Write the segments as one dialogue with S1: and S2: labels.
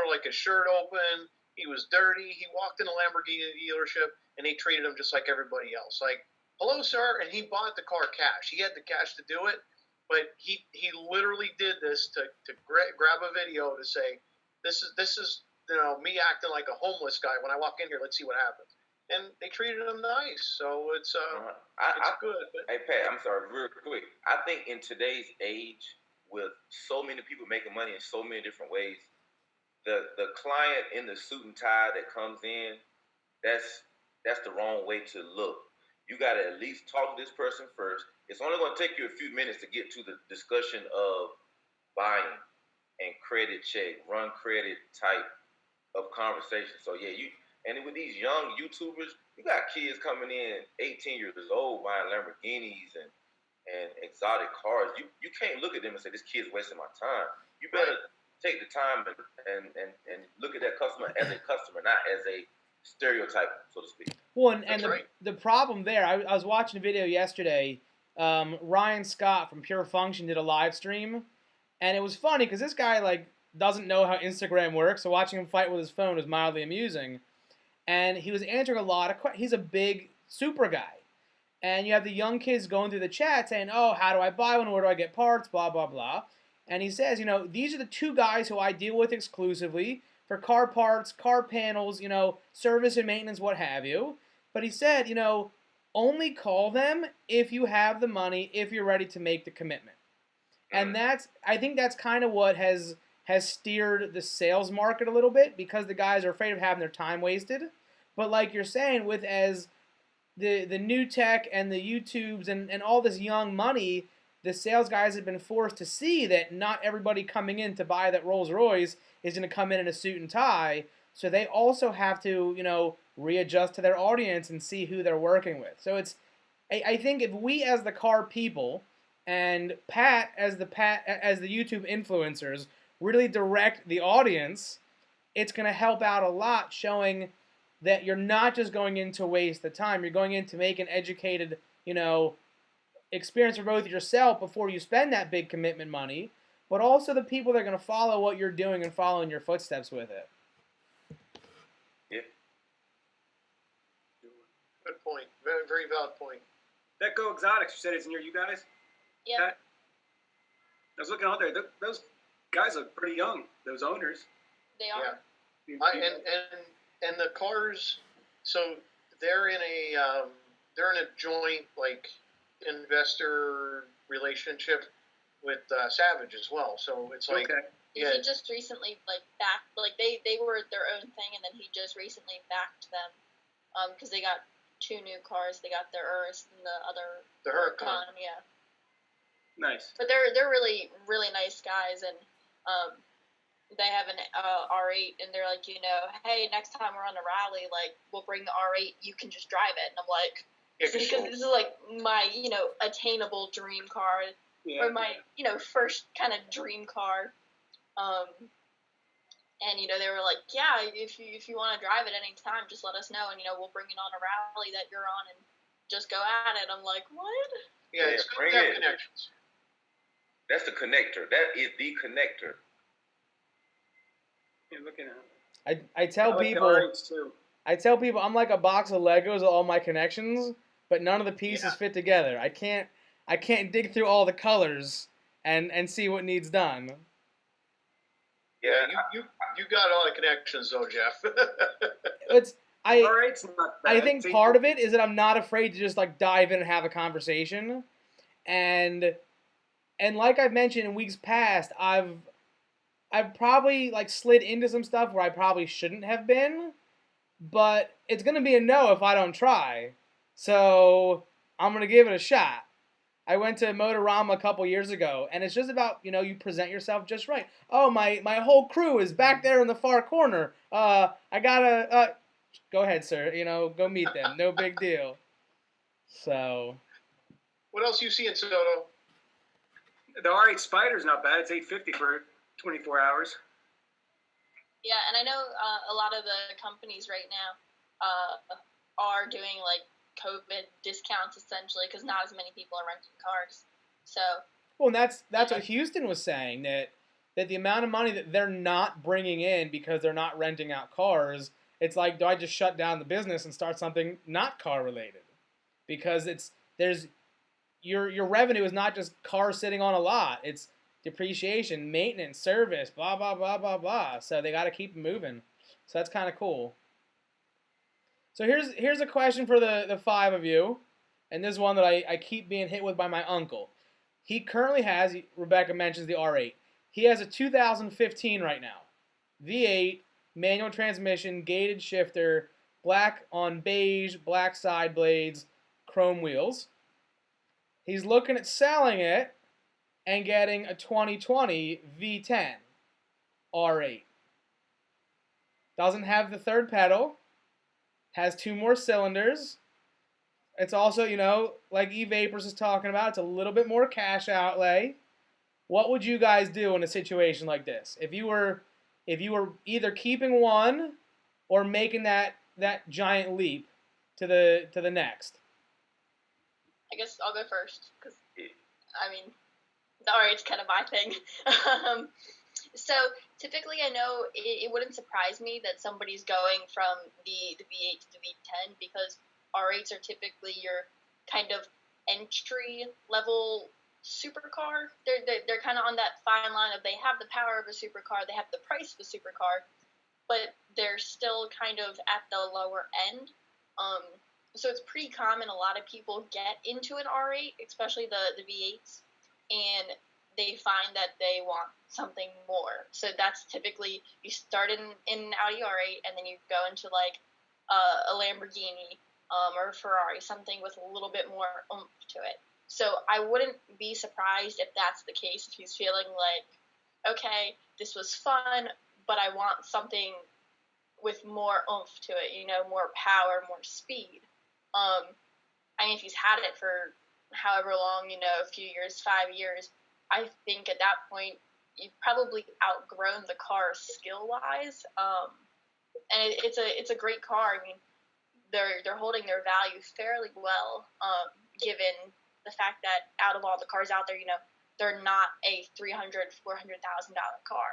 S1: wore like his shirt open. He was dirty. He walked in a Lamborghini dealership, and they treated him just like everybody else. Like, hello, sir, and he bought the car cash. He had the cash to do it, but he literally did this to grab a video to say, this is me acting like a homeless guy when I walk in here. Let's see what happens. And they treated him nice, so it's good. But
S2: hey Pat, I'm sorry, real quick. I think in today's age, with so many people making money in so many different ways, the client in the suit and tie that comes in, that's the wrong way to look. You got to at least talk to this person first. It's only going to take you a few minutes to get to the discussion of buying and credit check, run credit type of conversation. So yeah, and with these young YouTubers, you got kids coming in 18 years old buying Lamborghinis and exotic cars. You can't look at them and say, this kid's wasting my time. You better take the time and look at that customer as a customer, not as a stereotype, so to speak.
S3: Well, and the problem there, I was watching a video yesterday. Ryan Scott from Pure Function did a live stream, and it was funny because this guy doesn't know how Instagram works, so watching him fight with his phone was mildly amusing. And he was answering a lot of questions. He's a big super guy. And you have the young kids going through the chat saying, oh, how do I buy one? Where do I get parts? Blah, blah, blah. And he says, these are the two guys who I deal with exclusively for car parts, car panels, service and maintenance, what have you. But he said, only call them if you have the money, if you're ready to make the commitment. And I think that's kind of what has steered the sales market a little bit, because the guys are afraid of having their time wasted. But like you're saying, with as the new tech and the YouTubes and all this young money, the sales guys have been forced to see that not everybody coming in to buy that Rolls Royce is going to come in a suit and tie. So they also have to, readjust to their audience and see who they're working with. So I think if we as the car people and Pat as the YouTube influencers really direct the audience, it's going to help out a lot, showing that you're not just going in to waste the time. You're going in to make an educated, experience for both yourself before you spend that big commitment money, but also the people that are going to follow what you're doing and follow in your footsteps with it.
S2: Yeah.
S1: Good point. Very, very valid point.
S4: That Go Exotics, you said is near you guys?
S5: Yeah.
S4: I was looking out there. Those guys look pretty young, those owners.
S5: They are.
S1: Yeah. And the cars, so they're in a joint investor relationship with Savage as well. So it's like,
S4: okay.
S5: Yeah. He just recently backed, they were their own thing, and then he just recently backed them because they got 2 new cars. They got the Urus and the Huracan. Yeah.
S4: Nice.
S5: But they're really, really nice guys, and they have an R8, and they're like, hey, next time we're on a rally, we'll bring the R8. You can just drive it. And I'm like, because this is my attainable dream car, or my first kind of dream car. And they were like, yeah, if you want to drive it any time, just let us know, and we'll bring it on a rally that you're on, and just go at it. I'm like, what?
S1: Yeah, it's good to have connections.
S2: That's the connector. That is the connector.
S4: You're looking at it.
S3: I tell people I'm like a box of Legos with all my connections, but none of the pieces fit together. I can't dig through all the colors and see what needs done.
S1: Yeah, you got all the connections though, Jeff.
S3: I think part of it is that I'm not afraid to just dive in and have a conversation, and like I've mentioned in weeks past, I've probably slid into some stuff where I probably shouldn't have been, but it's gonna be a no if I don't try. So I'm gonna give it a shot. I went to Motorama a couple years ago, and it's just about you present yourself just right. Oh, my whole crew is back there in the far corner. I gotta go ahead, sir. Go meet them. No big deal. So.
S1: What else you see in Soto?
S4: The R8 Spider's not bad. It's $850 for 24 hours.
S5: Yeah, and I know a lot of the companies right now are doing COVID discounts essentially because not as many people are renting cars. So.
S3: Well, and that's what Houston was saying, that that the amount of money that they're not bringing in because they're not renting out cars, it's like, do I just shut down the business and start something not car related? Because there's your revenue is not just cars sitting on a lot. It's depreciation, maintenance, service, blah blah blah blah blah. So they got to keep moving. So that's kind of cool. So here's a question for the five of you, and this is one that I keep being hit with by my uncle. He currently has, Rebecca mentions the R8. He has a 2015 right now. V8, manual transmission, gated shifter, black on beige, black side blades, chrome wheels. He's looking at selling it and getting a 2020 V10 R8. Doesn't have the third pedal. Has 2 more cylinders. It's also, like E-Vapors is talking about, it's a little bit more cash outlay. What would you guys do in a situation like this? If you were either keeping one or making that giant leap to the next?
S5: I guess I'll go first because I mean, the R8's kind of my thing. So typically, I know it wouldn't surprise me that somebody's going from the V8 to the V10 because R8s are typically your kind of entry level supercar. They're kind of on that fine line of they have the power of a supercar, they have the price of a supercar, but they're still kind of at the lower end. So it's pretty common. A lot of people get into an R8, especially the V8s, and they find that they want something more. So that's typically, you start in an Audi R8 and then you go into like a Lamborghini or a Ferrari, something with a little bit more oomph to it. So I wouldn't be surprised if that's the case, if he's feeling like, okay, this was fun, but I want something with more oomph to it, more power, more speed. I mean, if he's had it for however long, a few years, 5 years, I think at that point you've probably outgrown the car skill-wise, and it's a great car. I mean, they're holding their value fairly well, given the fact that out of all the cars out there, they're not a $300,000, $400,000 car.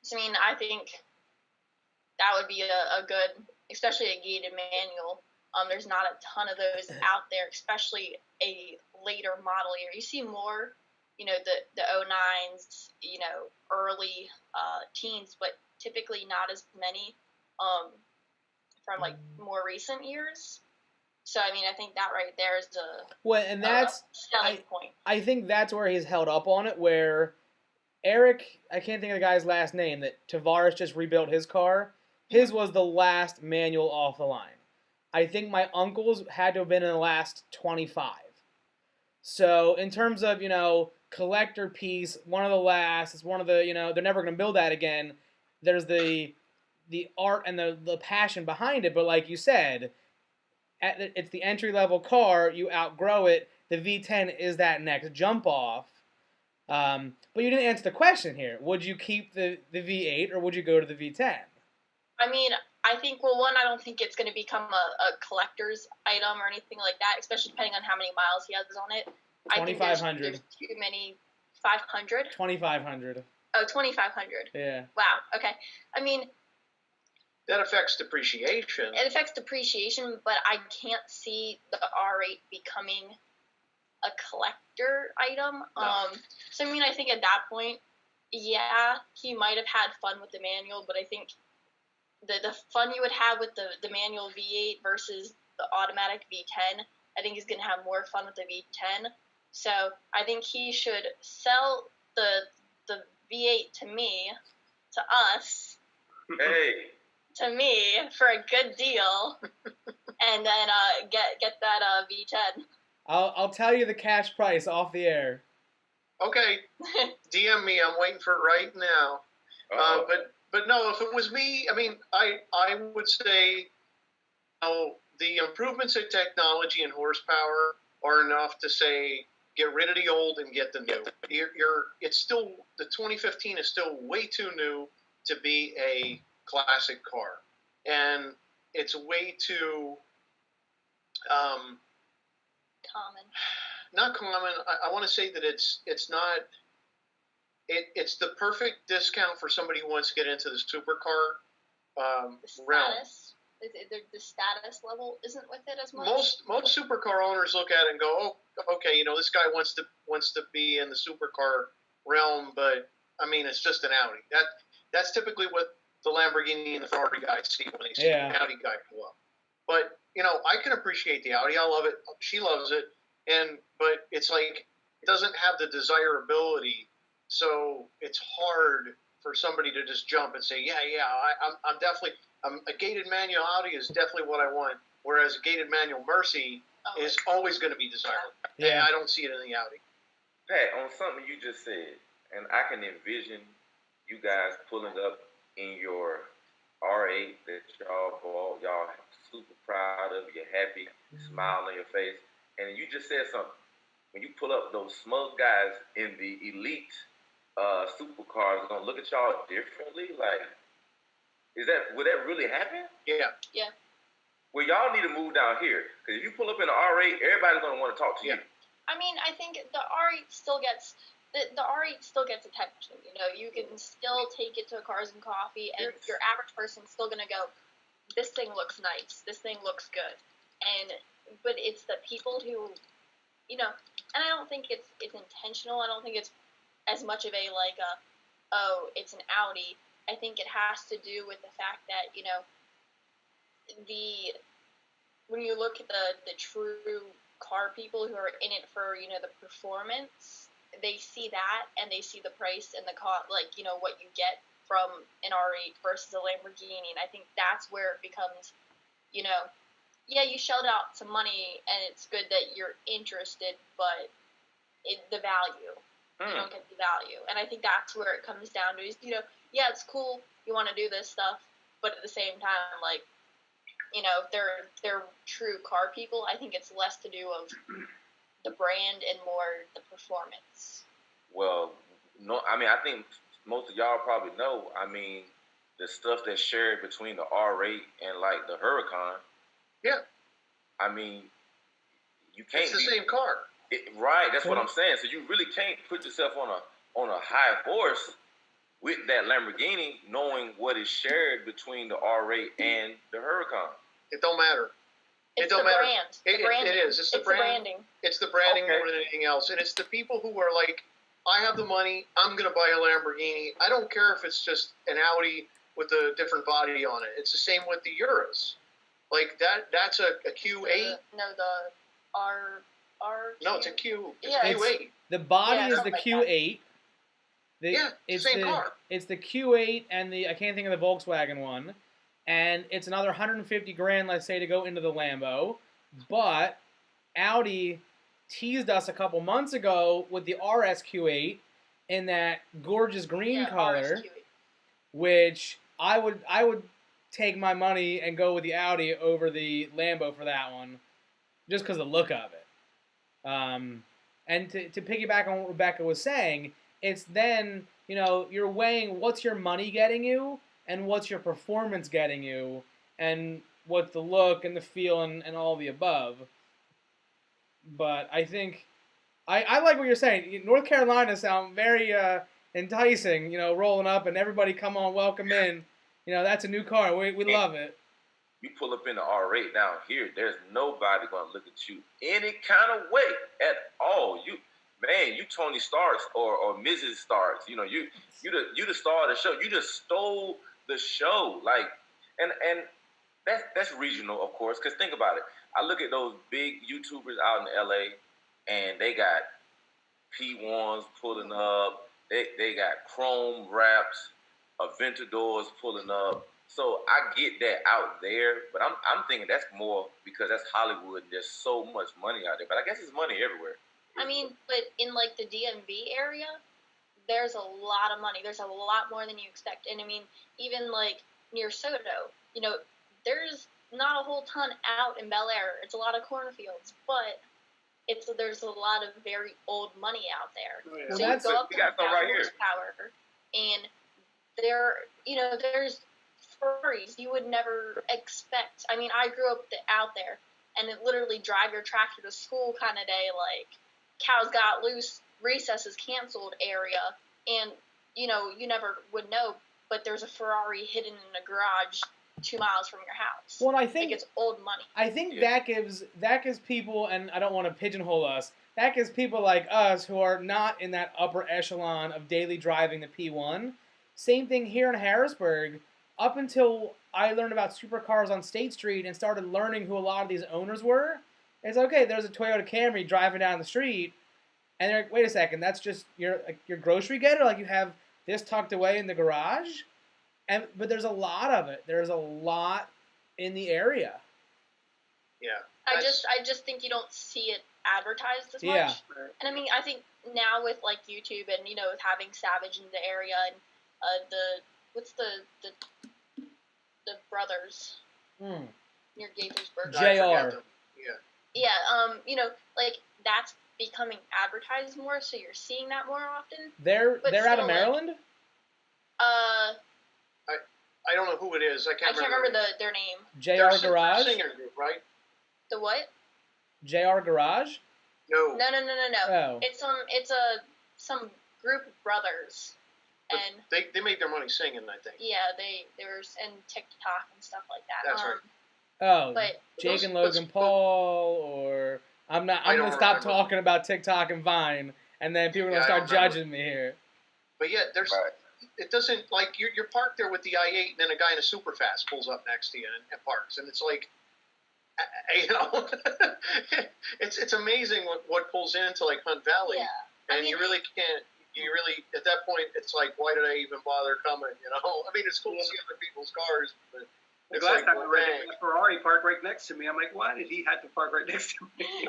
S5: So I mean, I think that would be a good, especially a gated manual. There's not a ton of those out there, especially a later model year. You see more, the 09s, early teens, but typically not as many from like more recent years. So I mean, I think that right there is a selling point.
S3: I think that's where he's held up on it. Where Eric, I can't think of the guy's last name, that Tavares just rebuilt his car. His was the last manual off the line. I think my uncle's had to have been in the last 25. So in terms of, collector piece, one of the last, it's one of the, they're never going to build that again. There's the art and the passion behind it. But like you said, it's the entry-level car. You outgrow it. The V10 is that next jump off. But you didn't answer the question here. Would you keep the V8 or would you go to the V10?
S5: I mean, I think, I don't think it's going to become a collector's item or anything like that, especially depending on how many miles he has on it.
S3: 2,500.
S5: There's too many. 500?
S3: 2,500.
S5: Oh, 2,500.
S3: Yeah.
S5: Wow, okay. I mean,
S1: that affects depreciation.
S5: It affects depreciation, but I can't see the R8 becoming a collector item.
S1: No.
S5: So, I mean, I think at that point, yeah, he might have had fun with the manual, but I think the fun you would have with the manual V8 versus the automatic V10, I think he's going to have more fun with the V10. So I think he should sell the V8 to me, to us, to me for a good deal, and then get that V10.
S3: I'll tell you the cash price off the air.
S1: Okay, DM me. I'm waiting for it right now. But no, if it was me, I mean, I would say, the improvements in technology and horsepower are enough to say get rid of the old and get the new. It's still, the 2015 is still way too new to be a classic car, and it's way too
S5: common.
S1: Not common. I want to say that it's not. it's the perfect discount for somebody who wants to get into the supercar
S5: The
S1: realm.
S5: status, the status level isn't with it as much.
S1: Most supercar owners look at it and go, oh, okay, you know, this guy wants to be in the supercar realm, but I mean, it's just an Audi. That's typically what the Lamborghini and the Ferrari guys see when they see an Audi guy pull up. But you know, I can appreciate the Audi. I love it. She loves it, but it's like it doesn't have the desirability, so it's hard for somebody to just jump and say, yeah, I'm definitely a gated manual Audi is definitely what I want. Whereas a gated manual Mercy is always going to be desirable.
S3: Yeah.
S1: And I don't see it in the Audi.
S2: Pat, on something you just said, and I can envision you guys pulling up in your R8 that y'all bought, y'all super proud of, you're happy, smile on your face, and you just said something. When you pull up, those smug guys in the elite supercars are gonna look at y'all differently. Like, would that really happen?
S1: Yeah.
S5: Yeah.
S2: Well, y'all need to move down here because if you pull up in an R8, everybody's gonna want to talk to you.
S5: I mean, I think the R8 still gets the R8 still gets attention. You know, you can still take it to a Cars and Coffee, and your average person's still gonna go, "This thing looks nice. This thing looks good." But it's the people who, you know, and I don't think it's intentional. I don't think it's as much of a like it's an Audi. I think it has to do with the fact that, you know, when you look at the true car people who are in it for, you know, the performance, they see that and they see the price and the cost, like, you know, what you get from an R8 versus a Lamborghini, and I think that's where it becomes, you know, yeah, you shelled out some money and it's good that you're interested, but the value, you don't get the value, and I think that's where it comes down to is, you know, yeah, it's cool, you want to do this stuff, but at the same time, like, you know, they're true car people. I think it's less to do of the brand and more the performance.
S2: Well, no, I mean, I think most of y'all probably know. I mean, the stuff that's shared between the R8 and like the Huracan.
S1: Yeah.
S2: I mean, you can't.
S1: It's the same car.
S2: Right. That's what I'm saying. So you really can't put yourself on a high horse with that Lamborghini, knowing what is shared between the R8 and the Huracan.
S1: It don't matter.
S5: It's
S1: it don't
S5: the
S1: matter.
S5: brand.
S1: It is. It's the
S5: branding.
S1: It's the branding more than anything else. And it's the people who are like, I have the money, I'm going to buy a Lamborghini. I don't care if it's just an Audi with a different body on it. It's the same with the Urus. Like, that's a Q8.
S5: The R.
S1: No, it's a Q. It's
S5: Yeah,
S1: a Q8.
S3: The body is the
S5: something like
S3: Q8.
S1: It's the same car.
S3: It's the Q8 and I can't think of the Volkswagen one. And it's another 150 grand, let's say, to go into the Lambo. But Audi teased us a couple months ago with the RSQ8 in that gorgeous green color,
S5: RSQ8.
S3: which I would take my money and go with the Audi over the Lambo for that one, just because of the look of it. And to piggyback on what Rebecca was saying, it's then, you know, you're weighing what's your money getting you and what's your performance getting you and what's the look and the feel and all the above. But I think I like what you're saying. North Carolina sound very enticing, you know, rolling up and everybody come on, welcome in. You know, that's a new car. We love it.
S2: You pull up in the R8 down here, there's nobody gonna look at you any kind of way at all. You Tony Starks or Mrs. Starks. You know, you the star of the show. You just stole the show. Like, and that's regional, of course. Cause think about it. I look at those big YouTubers out in LA, and they got P1s pulling up. They got chrome wraps, Aventadors pulling up. So I get that out there, but I'm thinking that's more because that's Hollywood and there's so much money out there. But I guess there's money everywhere.
S5: I mean, but in like the DMV area, there's a lot of money. There's a lot more than you expect. And I mean, even like near Soto, you know, there's not a whole ton out in Bel Air. It's a lot of cornfields, but there's a lot of very old money out there.
S4: Oh, yeah.
S5: So you go up to 1,000 horsepower, and there's Ferraris you would never expect. I mean, I grew up out there, and it literally drive your tractor to school kind of day, like cows got loose, recess is canceled area, and you know you never would know, but there's a Ferrari hidden in a garage 2 miles from your house.
S3: Well, I think
S5: like it's old money.
S3: I think
S2: Yeah.
S3: that gives people, and I don't want to pigeonhole us. That gives people like us who are not in that upper echelon of daily driving the P1. Same thing here in Harrisburg. Up until I learned about supercars on State Street and started learning who a lot of these owners were, it's okay. There's a Toyota Camry driving down the street, and they're like, wait a second, that's just your grocery getter. Like you have this tucked away in the garage, but there's a lot of it. There's a lot in the area.
S1: Yeah.
S5: I just think you don't see it advertised as
S3: Yeah.
S5: much. And I mean, I think now with like YouTube and with having Savage in the area and what's the brothers near Gaithersburg.
S3: JR.
S1: I forget them. Yeah.
S5: Yeah. Like that's becoming advertised more, so you're seeing that more often.
S3: They're
S5: But
S3: out of
S5: still, like,
S3: Maryland.
S1: I don't know who it is. I can't remember
S5: their name.
S1: They're
S3: JR
S1: a
S3: Garage.
S1: singer group, right?
S5: The what?
S3: JR Garage.
S1: No.
S5: No.
S3: Oh.
S5: It's some group of brothers,
S1: But
S5: and
S1: they made their money singing, I think.
S5: yeah, they were in TikTok and stuff like that.
S1: That's right.
S3: Oh,
S5: But
S3: Jake
S1: those-
S3: and Logan
S1: those-
S3: Paul, or I'm not.
S1: I
S3: I'm
S1: don't
S3: gonna stop
S1: remember.
S3: talking about TikTok and Vine, and then people are
S1: Yeah, I
S3: gonna
S1: don't
S3: start
S1: remember.
S3: judging me here.
S1: But yeah, there's
S2: Right.
S1: it doesn't like you're parked there with the I-8, and then a guy in a super fast pulls up next to you and parks, and it's like, it's amazing what pulls into like Hunt Valley,
S5: yeah,
S1: and you really can't. You really at that point, it's like, why did I even bother coming? I mean, it's cool to see other people's cars, but
S4: The
S1: it's
S4: last
S1: like,
S4: time
S1: well,
S4: I read
S1: dang.
S4: it, a Ferrari parked right next to me. I'm like, why did he have to park right next to me?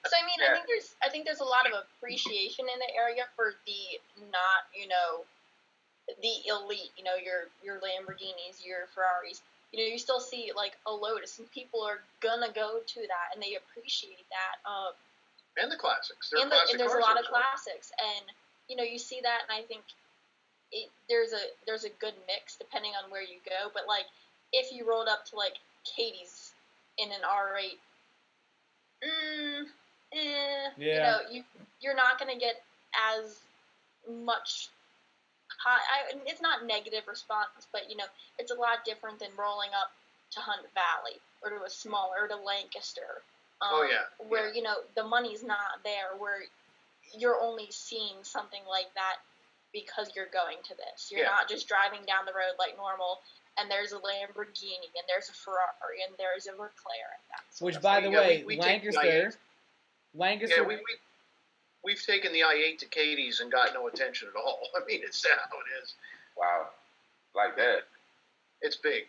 S5: So I mean,
S2: Yeah.
S5: I think there's a lot of appreciation in the area for the not, the elite, your Lamborghinis, your Ferraris. You still see like a Lotus, and people are gonna go to that, and they appreciate that.
S1: And the classics. They're
S5: And
S1: classic
S5: there's a
S1: cars
S5: lot
S1: there
S5: of
S1: as well.
S5: classics, and you see that, and I think there's a good mix depending on where you go. But like, if you rolled up to like Katie's in an R8,
S3: Yeah.
S5: you're not gonna get as much. It's not negative response, but it's a lot different than rolling up to Hunt Valley or to a smaller, or to Lancaster.
S1: Oh, yeah.
S5: Where the money's not there, where you're only seeing something like that because you're going to this. You're
S1: Yeah.
S5: not just driving down the road like normal, and there's a Lamborghini, and there's a Ferrari, and there's a McLaren.
S3: Which, by the
S1: Yeah,
S3: way,
S1: we take the I-8.
S3: Lancaster.
S1: Yeah, we've taken the I-8 to Katie's and got no attention at all. I mean, it's sad how it is.
S2: Wow. Like that.
S1: It's big.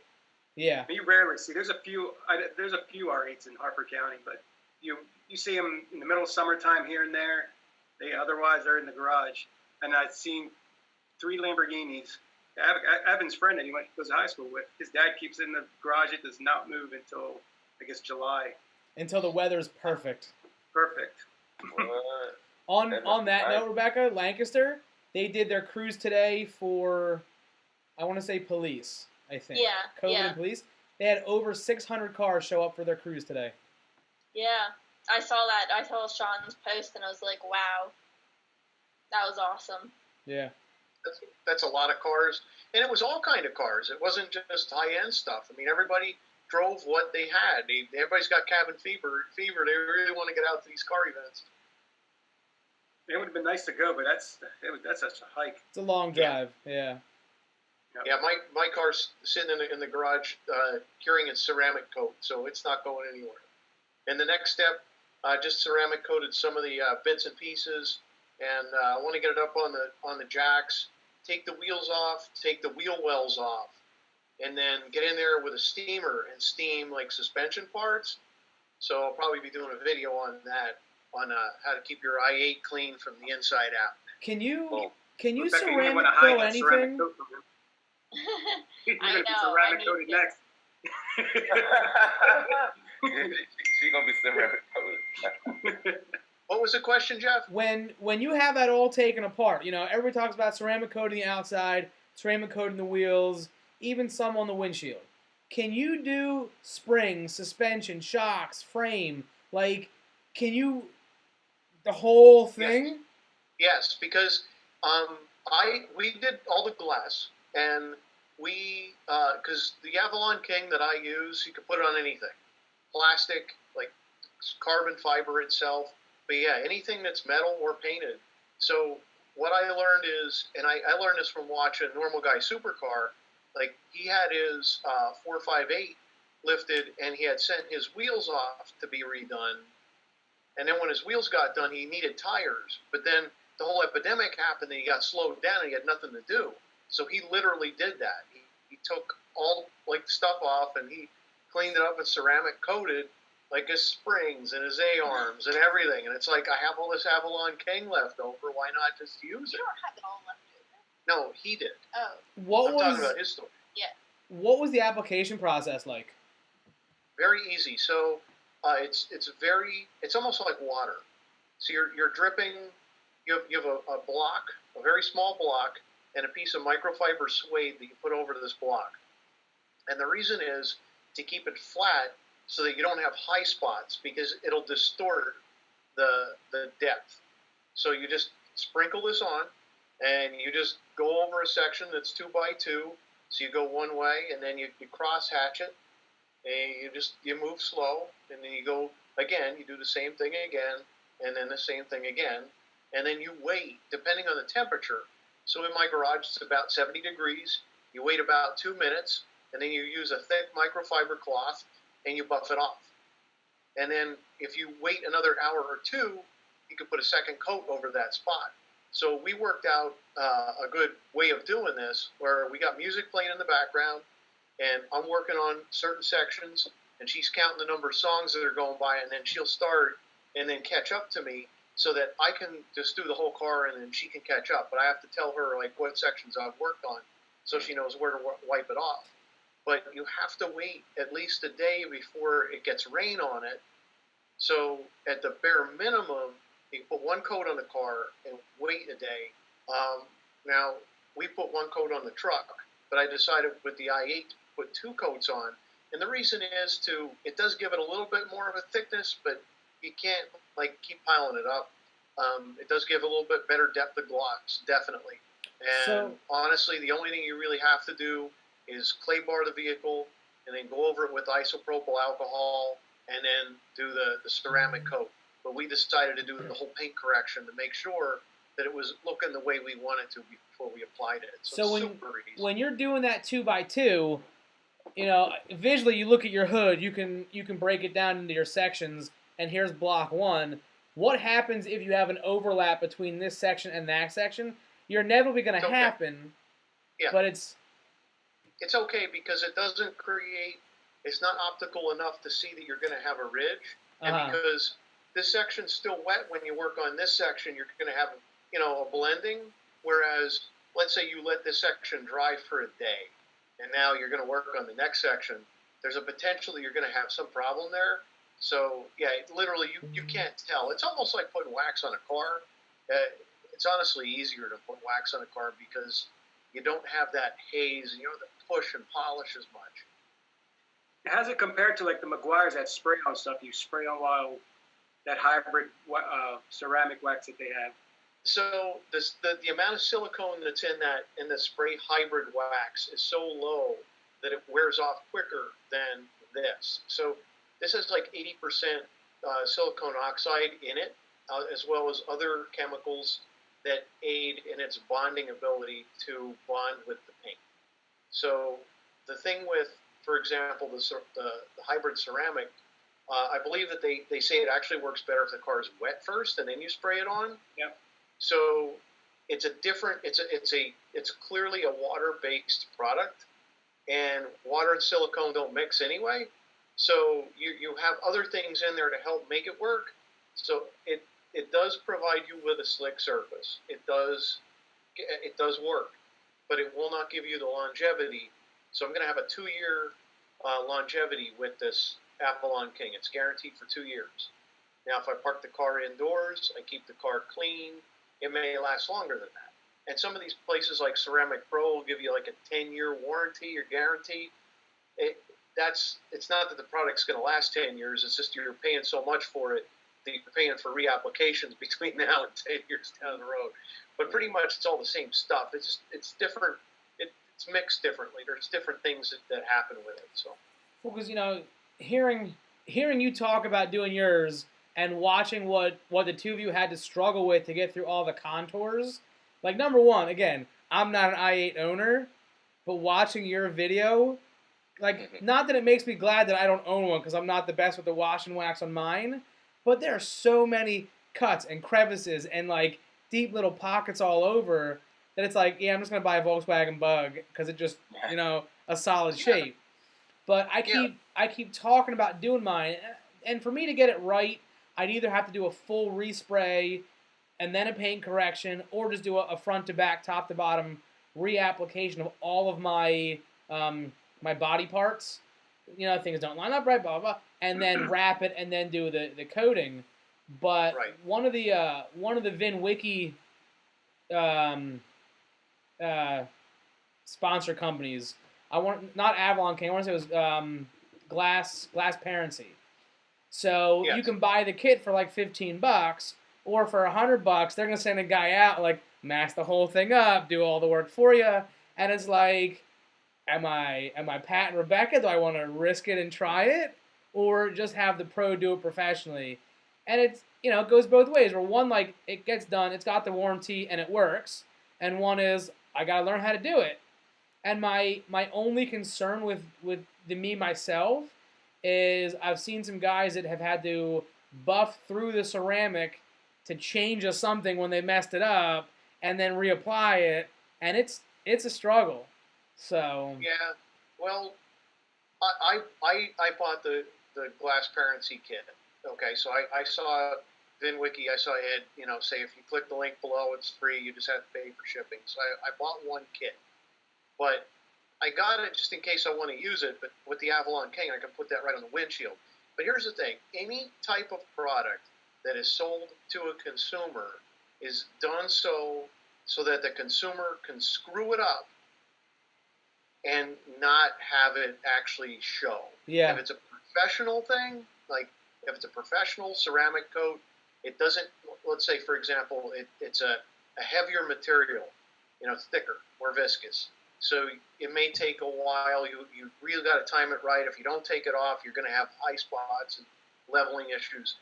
S3: Yeah.
S4: You rarely see. There's a few R8s in Harper County, but you see them in the middle of summertime here and there. Otherwise they're in the garage. And I've seen 3 Lamborghinis. Evan's friend that he goes to high school with, his dad keeps it in the garage. It does not move until I guess July.
S3: Until the weather's perfect.
S4: Perfect.
S2: What?
S3: On
S2: That
S3: on
S2: must
S3: that
S2: be
S3: note, Rebecca, Lancaster, they did their cruise today for, I want to say police, I think.
S5: Yeah,
S3: COVID
S5: yeah.
S3: and police. They had over 600 cars show up for their cruise today.
S5: Yeah, I saw that. I saw Sean's post, and I was like, wow, that was awesome.
S3: Yeah.
S1: That's a lot of cars, and it was all kind of cars. It wasn't just high-end stuff. I mean, everybody drove what they had. Everybody's got cabin fever. They really want to get out to these car events.
S4: It would have been nice to go, but that's such a hike.
S3: It's a long drive. Yeah.
S1: Yeah, my car's sitting in the garage curing its ceramic coat, so it's not going anywhere. And the next step, just ceramic coated some of the bits and pieces, and I want to get it up on the jacks, take the wheels off, take the wheel wells off, and then get in there with a steamer and steam like suspension parts. So I'll probably be doing a video on that, on how to keep your I-8 clean from the inside out.
S3: Can you
S2: Oh.
S4: Rebecca, you
S3: ceramic
S4: wanna
S3: coat
S4: hide that ceramic
S3: anything?
S4: coat from him. You're
S5: I
S4: gonna be
S5: know,
S4: ceramic
S5: I need
S4: coated
S5: to-
S4: next.
S2: She's gonna be ceramic coated.
S1: What was the question, Jeff?
S3: When you have that all taken apart, everybody talks about ceramic coating the outside, ceramic coating the wheels, even some on the windshield. Can you do springs, suspension, shocks, frame? Like, can you the whole thing?
S1: Yes, because We did all the glass, and we because the Avalon King that I use, you can put it on anything, plastic, like carbon fiber itself. But yeah, anything that's metal or painted. So what I learned is, and I learned this from watching Normal Guy Supercar. Like he had his 458 lifted, and he had sent his wheels off to be redone. And then when his wheels got done, he needed tires. But then the whole epidemic happened, and he got slowed down, and he had nothing to do. So he literally did that. He took all like stuff off, and he cleaned it up and ceramic coated like his springs and his A-arms and everything. And it's like, I have all this Avalon King left over. Why not just use
S5: You
S1: it?
S5: don't have it all left over.
S1: No, he did.
S5: Oh,
S3: What
S1: I'm talking
S3: was
S1: about his story.
S3: what was the application process like?
S1: Very easy. So it's almost like water. So you're dripping. You have a block, a very small block, and a piece of microfiber suede that you put over to this block. And the reason is to keep it flat so that you don't have high spots, because it'll distort the depth. So you just sprinkle this on, and you just go over a section that's 2x2. So you go one way, and then you cross hatch it, and you move slow, and then you go again. You do the same thing again, and then the same thing again, and then you wait depending on the temperature. So in my garage, it's about 70 degrees. You wait about 2 minutes, and then you use a thick microfiber cloth, and you buff it off. And then if you wait another hour or two, you can put a second coat over that spot. So we worked out a good way of doing this, where we got music playing in the background, and I'm working on certain sections, and she's counting the number of songs that are going by, and then she'll start and then catch up to me, so that I can just do the whole car, and then she can catch up. But I have to tell her like what sections I've worked on, so she knows where to wipe it off. But you have to wait at least a day before it gets rain on it. So at the bare minimum, you put one coat on the car and wait a day. Now, we put one coat on the truck, but I decided with the i8 to put two coats on. And the reason is it does give it a little bit more of a thickness, but you can't like keep piling it up. It does give a little bit better depth of gloss, definitely. And honestly, the only thing you really have to do is clay bar the vehicle, and then go over it with isopropyl alcohol, and then do the ceramic coat. But we decided to do the whole paint correction to make sure that it was looking the way we wanted to before we applied it. So it's super easy.
S3: When you're doing that 2x2, visually you look at your hood, you can break it down into your sections, and here's block 1. What happens if you have an overlap between this section and that section? You're inevitably going to happen.
S1: Yeah.
S3: But it's
S1: okay, because it doesn't create. It's not optical enough to see that you're going to have a ridge, and because this section's still wet when you work on this section, you're going to have a blending. Whereas, let's say you let this section dry for a day, and now you're going to work on the next section. There's a potential that you're going to have some problem there. So yeah, literally you can't tell. It's almost like putting wax on a car. It's honestly easier to put wax on a car because you don't have that haze, the push and polish as much.
S4: How's it compared to like the Meguiar's, that spray-on stuff you spray on while that hybrid ceramic wax that they have?
S1: So the amount of silicone that's in the spray hybrid wax is so low that it wears off quicker than this. So this has like 80% silicone oxide in it, as well as other chemicals that aid in its bonding ability to bond with the paint. So the thing with, for example, the hybrid ceramic, I believe that they say it actually works better if the car is wet first and then you spray it on.
S4: Yep.
S1: So it's clearly a water-based product, and water and silicone don't mix anyway. So you have other things in there to help make it work. So it does provide you with a slick surface. It does work, but it will not give you the longevity. So I'm going to have a 2-year longevity with this Avalon King. It's guaranteed for 2 years. Now, if I park the car indoors, I keep the car clean, it may last longer than that. And some of these places like Ceramic Pro will give you like a 10-year warranty or guarantee. It's not that the product's going to last 10 years. It's just you're paying so much for it that you're paying for reapplications between now and 10 years down the road. But pretty much it's all the same stuff. It's different. It's mixed differently. There's different things that happen with it. So.
S3: Well, because hearing you talk about doing yours and watching what the two of you had to struggle with to get through all the contours, like number one, again, I'm not an i8 owner, but watching your video, like not that it makes me glad that I don't own one because I'm not the best with the wash and wax on mine, but there are so many cuts and crevices and like deep little pockets all over that it's like, yeah, I'm just gonna buy a Volkswagen Bug because it just a solid shape. But I keep talking about doing mine, and for me to get it right, I'd either have to do a full respray and then a paint correction, or just do a front to back, top to bottom reapplication of all of my my body parts. Things don't line up right, blah blah, blah, and then wrap it and then do the coating. But one of the VinWiki sponsor companies. I want not Avalon King. I want to say it was Glassparency. So you can buy the kit for like $15, or for $100, they're gonna send a guy out like mask the whole thing up, do all the work for you, and it's like, am I Pat and Rebecca? Do I want to risk it and try it, or just have the pro do it professionally? And it's it goes both ways. Where one, like, it gets done, it's got the warranty and it works, and one is I gotta learn how to do it. And my only concern with me myself is I've seen some guys that have had to buff through the ceramic to change something when they messed it up and then reapply it, and it's a struggle. So
S1: yeah, well, I bought the Glassparency kit. Okay, so I saw VinWiki. I saw it had say if you click the link below, it's free. You just have to pay for shipping. So I bought one kit. But I got it just in case I want to use it. But with the Avalon King, I can put that right on the windshield. But here's the thing. Any type of product that is sold to a consumer is done so that the consumer can screw it up and not have it actually show.
S3: Yeah.
S1: If it's a professional thing, like if it's a professional ceramic coat, it doesn't, let's say, for example, it's a heavier material. It's thicker, more viscous. So it may take a while. You really got to time it right. If you don't take it off, you're going to have high spots and leveling issues.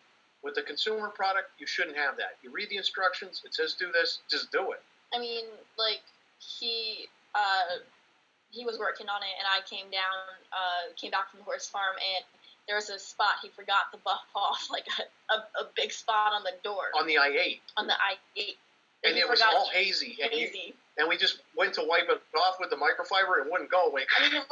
S1: With the consumer product, you shouldn't have that. You read the instructions. It says do this. Just do it.
S5: I mean, like, he was working on it, and I came back from the horse farm, and there was a spot he forgot to buff off, like a big spot on the door.
S1: On the i8.
S5: On the i8.
S1: And it was all hazy. And we just went to wipe it off with the microfiber, and it wouldn't go away.
S5: I mean, it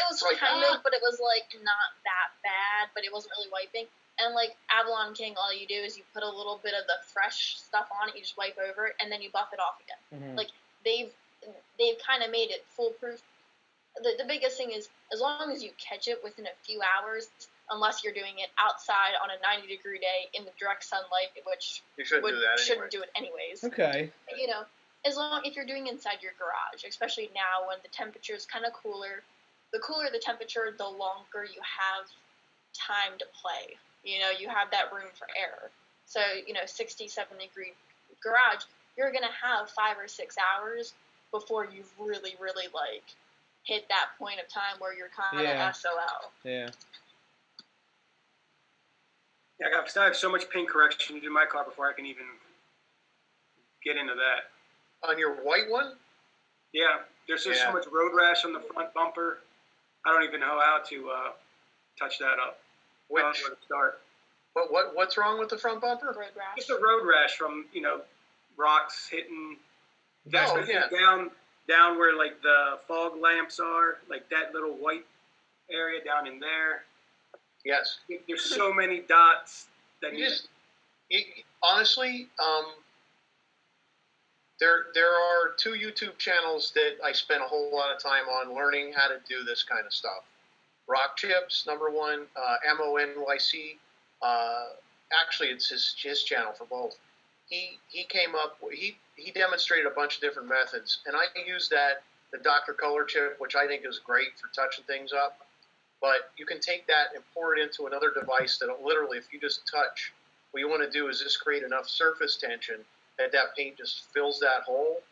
S5: was
S1: like,
S5: kind of, but it was, like, not that bad, but it wasn't really wiping. And, like, Avalon King, all you do is you put a little bit of the fresh stuff on it, you just wipe over it, and then you buff it off again.
S3: Mm-hmm.
S5: Like, they've kind of made it foolproof. The biggest thing is, as long as you catch it within a few hours, unless you're doing it outside on a 90-degree day in the direct sunlight, which
S1: you shouldn't
S5: do it anyways.
S3: Okay.
S5: As long if you're doing inside your garage, especially now when the temperature is kind of cooler, the cooler the temperature, the longer you have time to play. You have that room for error. So 67-degree garage, you're gonna have 5 or 6 hours before you've really, really like hit that point of time where you're kind of SOL.
S3: Yeah.
S4: Yeah, I have so much paint correction to do my car before I can even get into that.
S1: On your white one?
S4: Yeah, there's just so much road rash on the front bumper. I don't even know how to touch that up. I don't know where to start.
S1: What's wrong with the front bumper?
S5: Road rash.
S4: Just a road rash from rocks hitting.
S1: Oh,
S4: Down where like the fog lamps are, like that little white area down in there.
S1: Yes.
S4: There's so many dots that
S1: honestly, there are 2 YouTube channels that I spend a whole lot of time on learning how to do this kind of stuff. Rock Chips, number one, MONYC. Actually, it's his channel for both. He came up. He demonstrated a bunch of different methods, and I use the Dr. Color chip, which I think is great for touching things up. But you can take that and pour it into another device that literally, if you just touch what you want to do is just create enough surface tension that paint just fills that hole.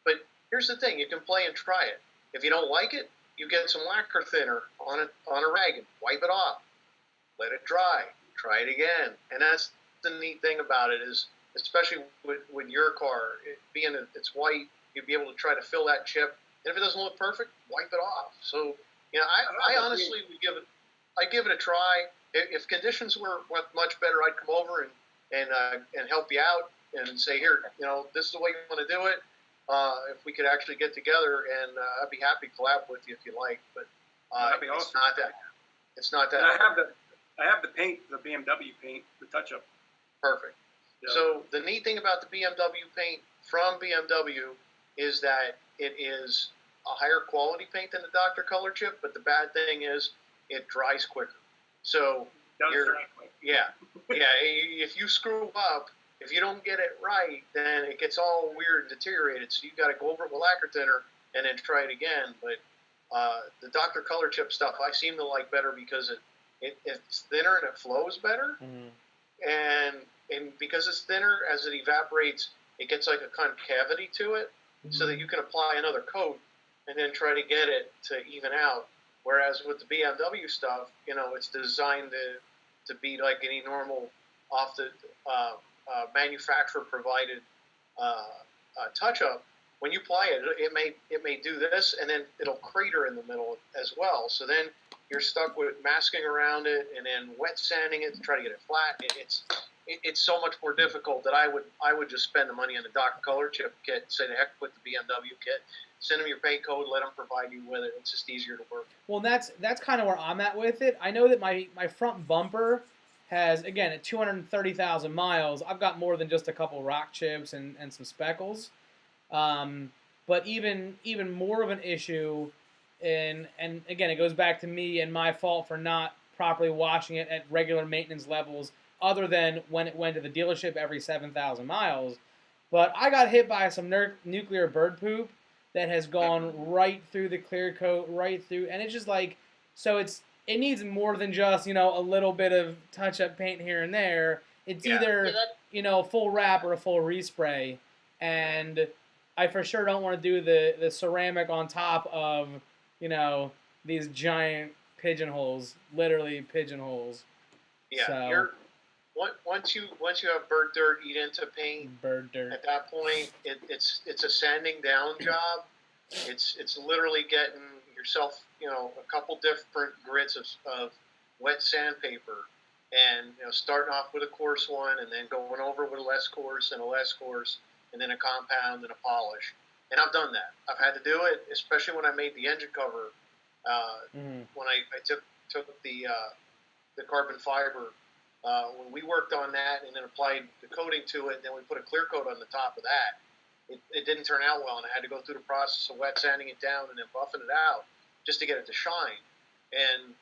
S1: But here's the thing: you can play and try it. If you don't like it, you get some lacquer thinner on a rag and wipe it off. Let it dry. Try it again. And that's the neat thing about it is, especially with your car, being it's white, you'll be able to try to fill that chip. And if it doesn't look perfect, wipe it off. So, I honestly would give it a try. If conditions were much better, I'd come over and help you out and say, here, this is the way you want to do it. If we could actually get together, and I'd be happy to collab with you if you like. But
S4: That'd be
S1: it's
S4: awesome.
S1: not that.
S4: And
S1: hard.
S4: I have the paint, the BMW paint, the touch-up.
S1: Perfect.
S4: Yeah.
S1: So the neat thing about the BMW paint from BMW is that it is a higher quality paint than the Dr. Color chip, but the bad thing is it dries quicker. So yeah. If you screw up, if you don't get it right, then it gets all weird and deteriorated. So you got to go over it with lacquer thinner and then try it again. But the Dr. Color chip stuff I seem to like better because it's thinner and it flows better.
S3: Mm-hmm.
S1: And because it's thinner, as it evaporates, it gets like a concavity to it, so that you can apply another coat and then try to get it to even out. Whereas with the BMW stuff, it's designed to be like any normal off the manufacturer provided touch-up. When you apply it, it may do this, and then it'll crater in the middle as well. So then you're stuck with masking around it and then wet sanding it to try to get it flat. It's so much more difficult that I would just spend the money on the Dr. Color chip kit. Say the heck with the BMW kit. Send them your paint code. Let them provide you with it. It's just easier to work.
S3: Well, that's kind of where I'm at with it. I know that my front bumper has, again, at 230,000 miles, I've got more than just a couple rock chips and some speckles. But even more of an issue, and again, it goes back to me and my fault for not properly washing it at regular maintenance levels, other than when it went to the dealership every 7,000 miles. But I got hit by some nuclear bird poop that has gone right through the clear coat, right through, and it's just like, so it needs more than just, a little bit of touch-up paint here and there. It's either, full wrap or a full respray. And I for sure don't want to do the ceramic on top of, these giant pigeonholes, literally pigeonholes.
S1: Yeah,
S3: so,
S1: once you have bird dirt eat into paint,
S3: bird dirt.
S1: At that point, it's a sanding down job. It's literally getting yourself, a couple different grits of wet sandpaper, and starting off with a coarse one, and then going over with a less coarse and a less coarse, and then a compound and a polish. And I've done that. I've had to do it, especially when I made the engine cover. When I took the carbon fiber. When we worked on that and then applied the coating to it, and then we put a clear coat on the top of that, it didn't turn out well, and I had to go through the process of wet sanding it down and then buffing it out just to get it to shine. And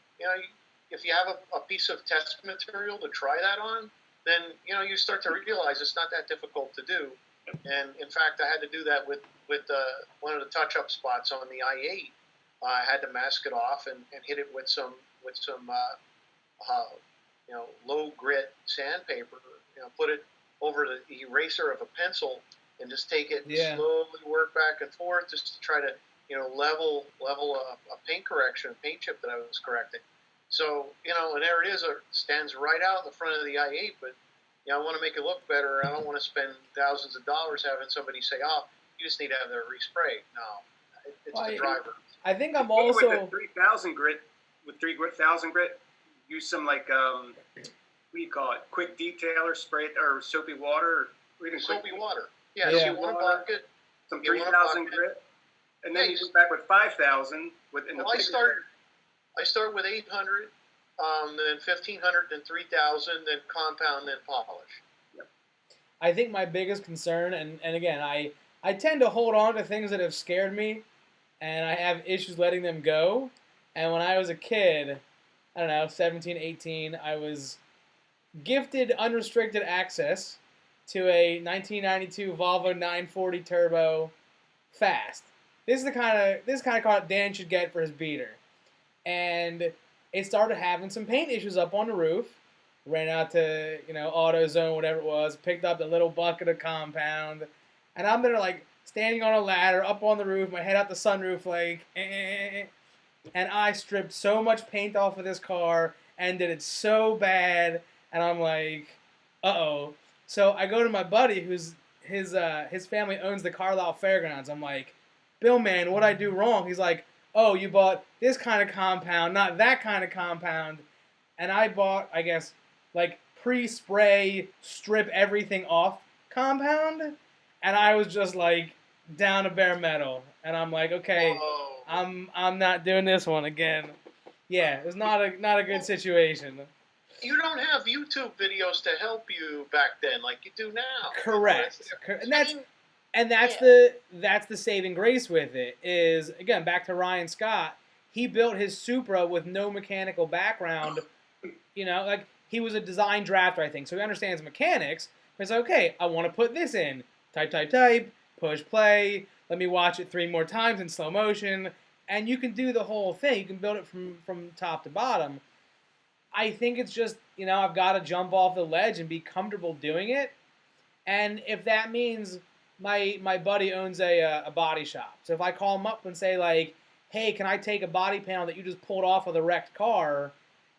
S1: if you have a piece of test material to try that on, then you start to realize it's not that difficult to do. And in fact, I had to do that with one of the touch-up spots on the i8. I had to mask it off and hit it with some low grit sandpaper. Put it over the eraser of a pencil and just take it and slowly work back and forth just to try to level a paint chip that I was correcting. So and there it is. It stands right out in the front of the i8, but I want to make it look better. I don't want to spend thousands of dollars having somebody say, "Oh, you just need to have that respray." No, it's the driver.
S3: I think I'm
S4: with
S3: also
S4: the 3,000 grit. With 3,000 grit, use some what do you call it? Quick detailer spray it, or soapy water, or even
S1: soapy water.
S3: Yeah.
S1: You want to bucket
S4: some 3,000 grit, and then you go back with 5,000
S1: I start with 800. Then 1,500, then 3,000, then compound, then polish.
S4: Yep.
S3: I think my biggest concern, and again, I tend to hold on to things that have scared me, and I have issues letting them go. And when I was a kid, I don't know, 17, 18, I was gifted unrestricted access to a 1992 Volvo 940 Turbo Fast. This is the kind of car Dan should get for his beater. And it started having some paint issues up on the roof. ran out to, AutoZone, whatever it was, picked up the little bucket of compound, and I'm there like standing on a ladder up on the roof, my head out the sunroof like, and I stripped so much paint off of this car and did it so bad, and I'm like, uh-oh. So I go to my buddy who's his family owns the Carlisle Fairgrounds. I'm like, Bill, man, what'd I do wrong? He's like, oh, you bought this kind of compound, not that kind of compound. And I bought, I guess, like pre-spray, strip everything off compound. And I was just like down to bare metal. And I'm like, okay,
S1: Whoa.
S3: I'm not doing this one again. Yeah, it was not a good situation.
S1: You don't have YouTube videos to help you back then like you do now.
S3: Correct. And that's
S5: yeah.
S3: that's the saving grace with it is, again, back to Ryan Scott. He built his Supra with no mechanical background. Like he was a design drafter, I think, so he understands mechanics. But it's like, okay, I want to put this in. Type, push play. Let me watch it 3 more times in slow motion, and you can do the whole thing. You can build it from top to bottom. I think it's just, I've got to jump off the ledge and be comfortable doing it. And if that means my buddy owns a body shop. So if I call him up and say, like, hey, can I take a body panel that you just pulled off of the wrecked car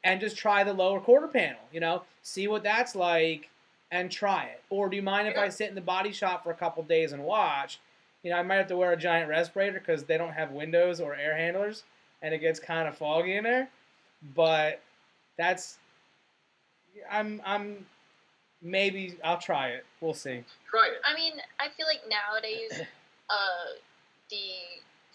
S3: and just try the lower quarter panel, see what that's like and try it? Or do you mind if I sit in the body shop for a couple days and watch? I might have to wear a giant respirator because they don't have windows or air handlers and it gets kind of foggy in there. But I'm maybe I'll try it. We'll see.
S1: Try it.
S5: I mean, I feel like nowadays,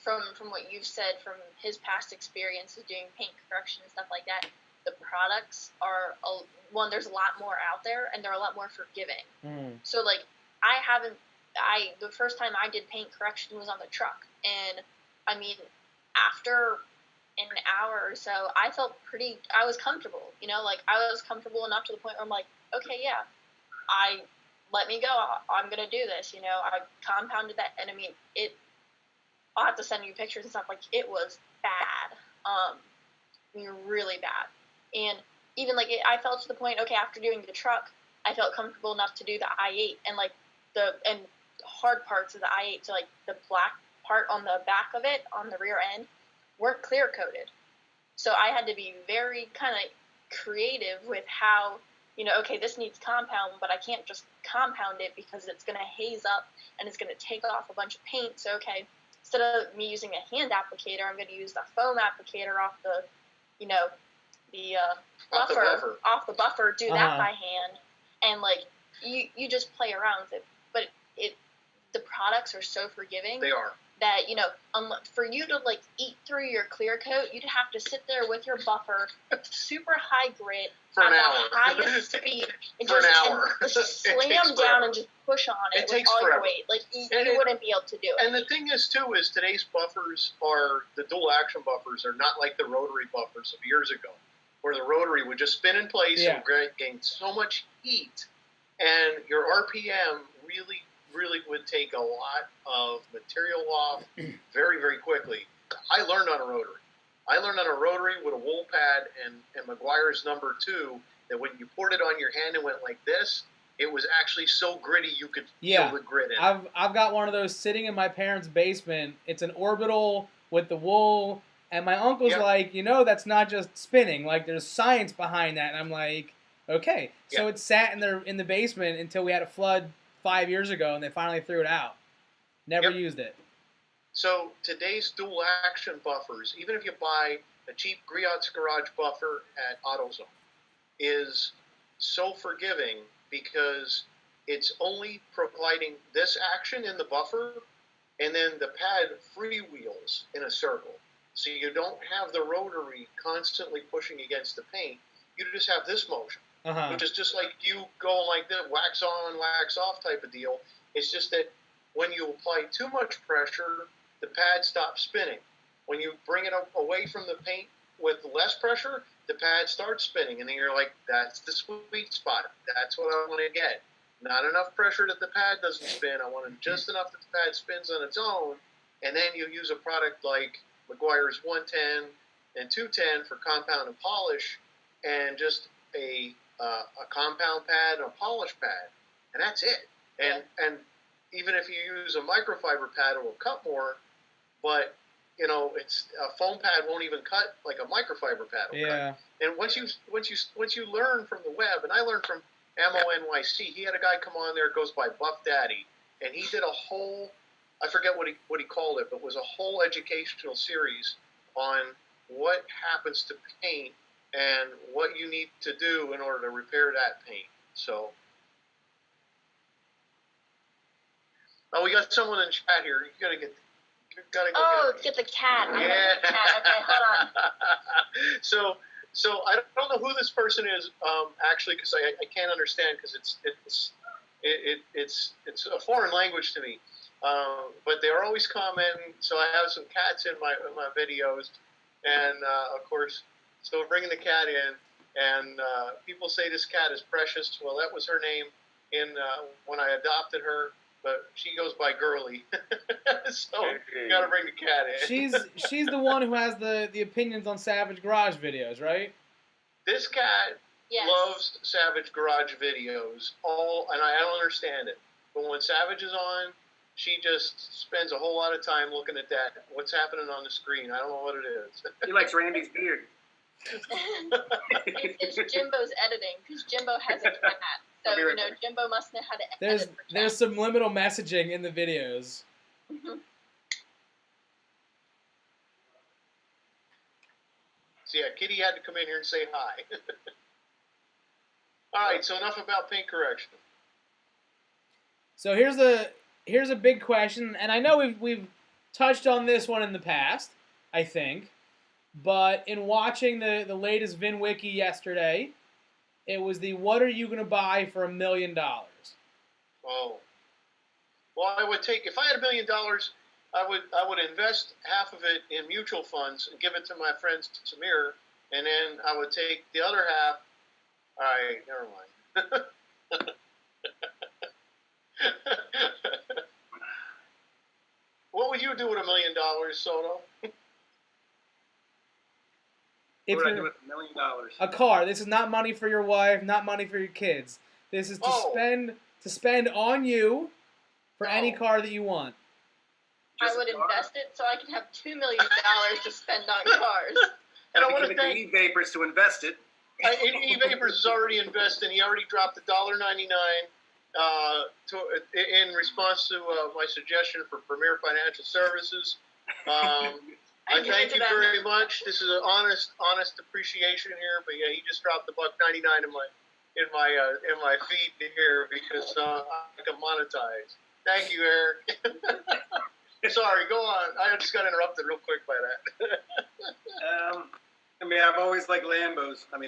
S5: from what you've said, from his past experiences doing paint correction and stuff like that, the products are there's a lot more out there and they're a lot more forgiving. So like the first time I did paint correction was on the truck, and I mean after an hour or so I was comfortable, like I was comfortable enough to the point where I'm like, okay, yeah, let me go, I'm gonna do this, I compounded that, and I mean I'll have to send you pictures and stuff, like it was bad, really bad. And even like I felt to the point, okay, after doing the truck, I felt comfortable enough to do the i8, and like the hard parts of the i8, so like the black part on the back of it on the rear end weren't clear coated, so I had to be very kind of creative with how, okay, this needs compound, but I can't just compound it because it's going to haze up and it's going to take off a bunch of paint. So okay, instead of me using a hand applicator, I'm going to use the foam applicator off the buffer, off the buffer, do that by hand, and like you just play around with it. But the products are so forgiving.
S1: They are.
S5: That, for you to like eat through your clear coat, you'd have to sit there with your buffer, super high grit,
S1: for
S5: at
S1: an
S5: the
S1: hour.
S5: highest speed, and
S1: for an hour.
S5: And just slam down and just push on it with all your weight. Like you wouldn't be able to do it.
S1: And the thing is too is today's buffers the dual action buffers are not like the rotary buffers of years ago, where the rotary would just spin in place and gain so much heat, and your RPM really would take a lot of material off very, very quickly. I learned on a rotary with a wool pad and Meguiar's number 2, that when you poured it on your hand and went like this, it was actually so gritty you could feel the grit in it.
S3: I've got one of those sitting in my parents' basement. It's an orbital with the wool, and my uncle's like, that's not just spinning. Like, there's science behind that. And I'm like, okay. So it sat in the basement until we had a flood 5 years ago, and they finally threw it out. Never used it.
S1: So today's dual action buffers, even if you buy a cheap Griot's Garage buffer at AutoZone, is so forgiving because it's only providing this action in the buffer, and then the pad freewheels in a circle. So you don't have the rotary constantly pushing against the paint. You just have this motion. Which is just like you going like that, wax on, wax off type of deal. It's just that when you apply too much pressure, the pad stops spinning. When you bring it away from the paint with less pressure, the pad starts spinning. And then you're like, that's the sweet spot. That's what I want to get. Not enough pressure that the pad doesn't spin. I want just enough that the pad spins on its own. And then you use a product like Meguiar's 110 and 210 for compound and polish, and just a a compound pad, and a polish pad, and that's it. And even if you use a microfiber pad, it will cut more, but it's a foam pad won't even cut like a microfiber pad will cut. And once you learn from the web, and I learned from Ammo NYC, he had a guy come on there, goes by Buff Daddy, and he did a whole, I forget what he called it, but it was a whole educational series on what happens to paint and what you need to do in order to repair that paint. So, we got someone in chat here. You gotta go
S5: get the cat.
S1: Yeah.
S5: Get the cat. Okay, hold on.
S1: So I don't know who this person is actually, because I can't understand, because it's a foreign language to me. But they're always commenting. So I have some cats in my videos, and of course, so we're bringing the cat in, and people say this cat is precious. Well, that was her name when I adopted her. But she goes by Girly, so you gotta bring the cat in.
S3: She's the one who has the opinions on Savage Garage videos, right?
S1: This cat loves Savage Garage videos, and I don't understand it. But when Savage is on, she just spends a whole lot of time looking at what's happening on the screen. I don't know what it is.
S4: He likes Randy's beard.
S5: It's Jimbo's editing, because Jimbo has a cat. So, Jimbo must know how to edit.
S3: There's subliminal messaging in the videos.
S5: Mm-hmm.
S1: So, Kitty had to come in here and say hi. All right, so enough about paint correction.
S3: So here's a big question, and I know we've touched on this one in the past, I think, but in watching the latest VinWiki yesterday, it was the what are you going to buy for $1 million?
S1: Oh. Well, I would take, if I had $1 million, I would invest half of it in mutual funds and give it to my friend Samir, and then I would take the other half. All right, never mind. What would you do with $1 million, Soto?
S4: What would I do with $1 million?
S3: A car. This is not money for your wife, not money for your kids. This is to spend on you for any car that you want.
S5: I would invest it so I can have $2 million to spend on cars.
S4: And I want to thank E-Vapors to invest it.
S1: E-Vapors is already invested. He already dropped $1.99 in response to my suggestion for Premier Financial Services. I thank you very much. This is an honest appreciation here. But yeah, he just dropped $1.99 in my feed here because I can monetize. Thank you, Eric. Sorry, go on. I just got interrupted real quick by that.
S4: I've always liked Lambos. I'm